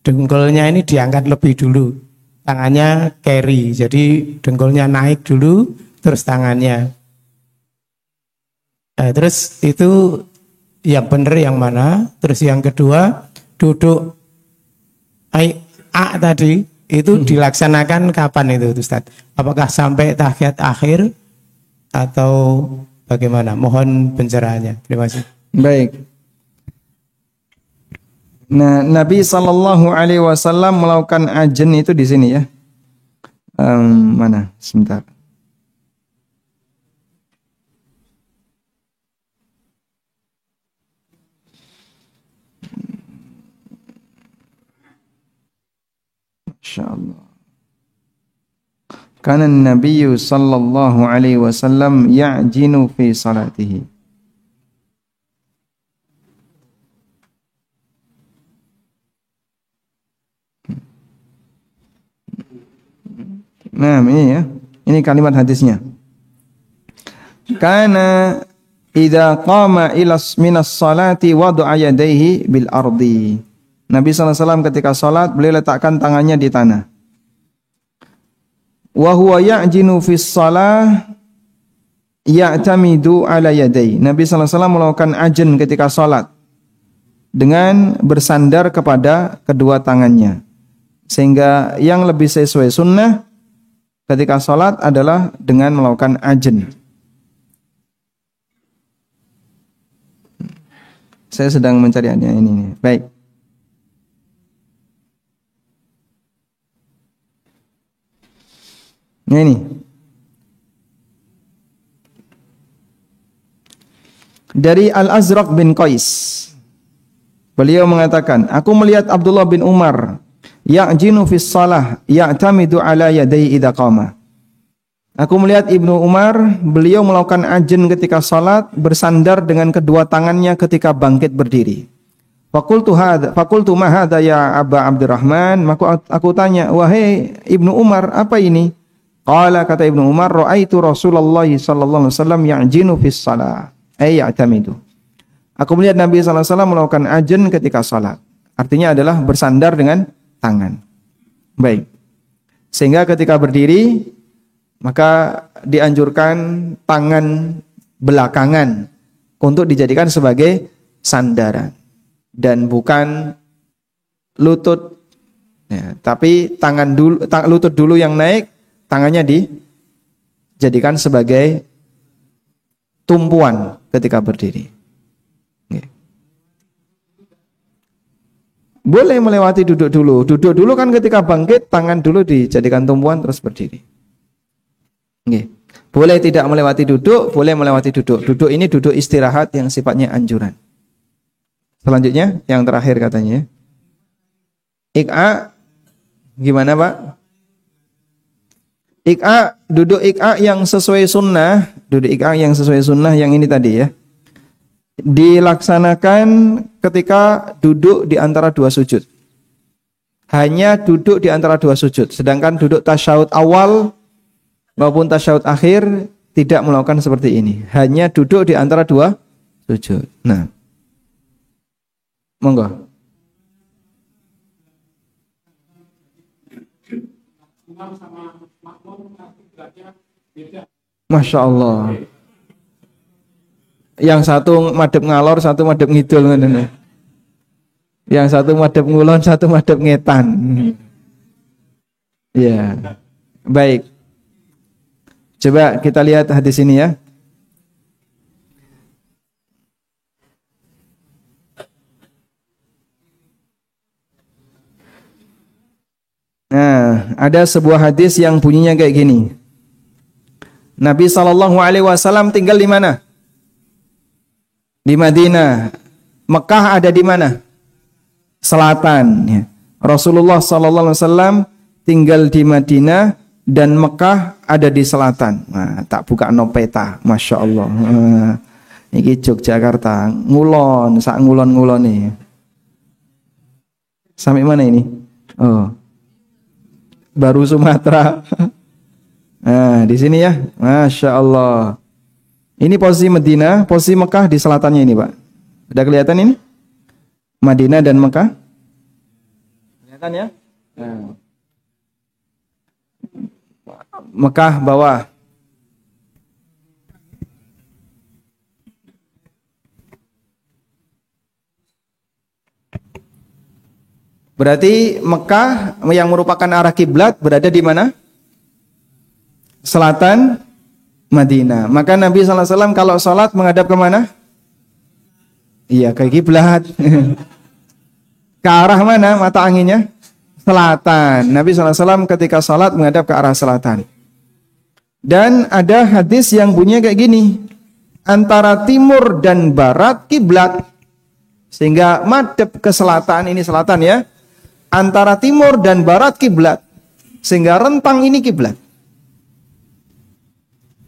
dengkulnya ini diangkat lebih dulu. Tangannya carry, jadi dengkulnya naik dulu, terus tangannya. Terus itu yang benar yang mana? Terus yang kedua, duduk A tadi, itu dilaksanakan kapan itu Ustaz? Apakah sampai tahiyat akhir atau bagaimana? Mohon pencerahannya. Terima kasih. Baik. Nah, Nabi sallallahu alaihi wasallam melakukan ajen itu di sini ya. Mana? Sebentar. Masyaallah. Kana Nabi sallallahu alaihi wasallam ya'jinu fi salatihi. Nah ini ya, ini kalimat hadisnya. Kana idza qama ilas minas salati wada'a yadayhi bil ardi. Nabi SAW ketika salat beliau letakkan tangannya di tanah. Wa huwa ya'jinu fis shalah ya'tamidu ala yadayhi. Nabi SAW melakukan ajen ketika salat dengan bersandar kepada kedua tangannya. Sehingga yang lebih sesuai sunnah ketika sholat adalah dengan melakukan ajen. Saya sedang mencariannya ini. Baik. Nah ini. Dari Al-Azraq bin Qais. Beliau mengatakan, aku melihat Abdullah bin Umar ya'jinu fis shalah ya'tamidu ala yadayhi idza qama. Aku melihat Ibnu Umar, beliau melakukan ajen ketika salat, bersandar dengan kedua tangannya ketika bangkit berdiri. Fakultu ma hadza ya Aba Abdurrahman, maka aku tanya, wahai Ibnu Umar, apa ini? Qala, kata Ibnu Umar, ra'aitu Rasulullah sallallahu alaihi wasallam ya'jinu fis shalah, ay ya'tamidu. Aku melihat Nabi sallallahu alaihi wasallam melakukan ajen ketika salat. Artinya adalah bersandar dengan tangan. Baik. Sehingga ketika berdiri maka dianjurkan tangan belakangan untuk dijadikan sebagai sandaran dan bukan lutut. Ya, tapi lutut dulu yang naik, tangannya dijadikan sebagai tumpuan ketika berdiri. Ya. Boleh melewati duduk dulu. Duduk dulu kan ketika bangkit, tangan dulu dijadikan tumpuan terus berdiri. Okay. Boleh tidak melewati duduk, boleh melewati duduk. Duduk ini duduk istirahat yang sifatnya anjuran. Selanjutnya, yang terakhir katanya. Iq'a, gimana Pak? Iq'a, duduk iq'a yang sesuai sunnah. Duduk iq'a yang sesuai sunnah yang ini tadi ya. Dilaksanakan ketika duduk di antara dua sujud. Hanya duduk di antara dua sujud. Sedangkan duduk tasyahud awal maupun tasyahud akhir tidak melakukan seperti ini. Hanya duduk di antara dua sujud. Nah. Monggo. Masya Allah. Yang satu madhep ngalor, satu madhep ngidul. Yang satu madhep ngulon, satu madhep ngetan. Ya. Baik. Coba kita lihat hadis ini ya. Nah, ada sebuah hadis yang bunyinya kayak gini. Nabi SAW tinggal di mana? Di Madinah. Mekah ada di mana? Selatan. Ya. Rasulullah SAW tinggal di Madinah dan Mekah ada di selatan. Nah, tak buka no peta, Masya Allah. Ini Yogyakarta, ngulon, sak ngulon-ngulon nih. Sampai mana ini? Oh, baru Sumatera. Nah, di sini ya, Masya Allah. Ini posisi Madinah, posisi Mekah di selatannya ini, Pak. Udah kelihatan ini? Madinah dan Mekah. Kelihatan ya? Nah. Mekah bawah. Berarti Mekah yang merupakan arah kiblat berada di mana? Selatan Madinah. Maka Nabi SAW kalau sholat menghadap kemana? Iya, ke kiblat. Ke arah mana mata anginnya? Selatan. Nabi SAW ketika sholat menghadap ke arah selatan. Dan ada hadis yang bunyinya kayak gini. Antara timur dan barat kiblat. Sehingga madhep ke selatan, ini selatan ya. Antara timur dan barat kiblat. Sehingga rentang ini kiblat.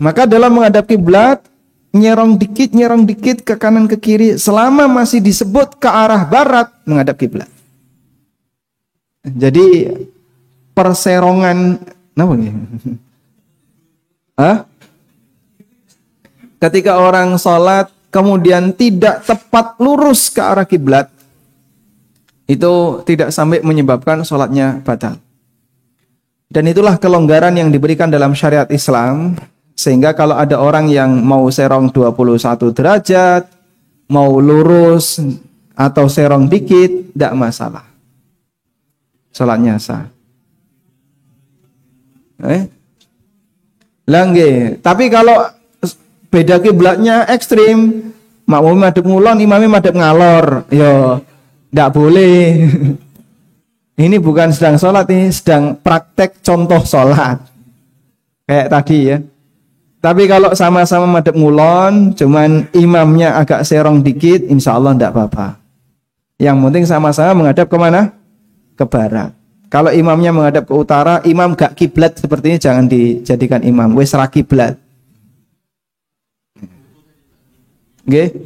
Maka dalam menghadap kiblat, nyerong dikit ke kanan ke kiri. Selama masih disebut ke arah barat, menghadap kiblat. Jadi perserongan apa nih? Ketika orang sholat kemudian tidak tepat lurus ke arah kiblat, itu tidak sampai menyebabkan sholatnya batal. Dan itulah kelonggaran yang diberikan dalam syariat Islam, sehingga kalau ada orang yang mau serong 21 derajat, mau lurus atau serong dikit, tidak masalah. salatnya sah. Lah nggih, tapi kalau beda kiblatnya ekstrim, makmum madhep ngulon, imamnya madhep ngalor, ya ndak boleh. Ini bukan sedang sholat, ini sedang praktek contoh sholat. Kayak tadi ya. Tapi kalau sama-sama madhep ngulon, cuman imamnya agak serong dikit, insya Allah ndak apa-apa. Yang penting sama-sama menghadap kemana? Ke barat. Kalau imamnya menghadap ke utara, imam gak kiblat seperti ini jangan dijadikan imam. Wes ra kiblat. Nggih.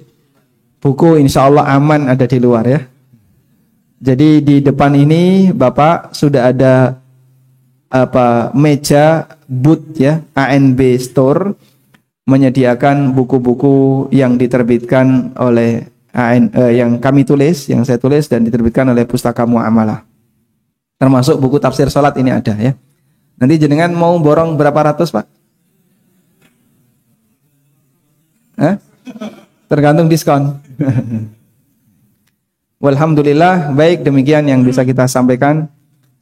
Buku insya Allah aman ada di luar ya. Jadi di depan ini Bapak sudah ada meja booth ya, ANB Store menyediakan buku-buku yang diterbitkan oleh yang kami tulis, yang saya tulis dan diterbitkan oleh Pustaka Muamalah. Termasuk buku tafsir salat ini ada ya. Nanti jenengan mau borong berapa ratus, Pak? Tergantung diskon. Walhamdulillah, baik demikian yang bisa kita sampaikan.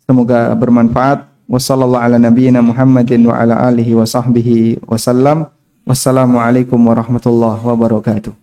Semoga bermanfaat. Wassallallahu ala nabiyyina Muhammadin wa ala alihi wa sahbihi wasallam. Wassalamualaikum warahmatullahi wabarakatuh.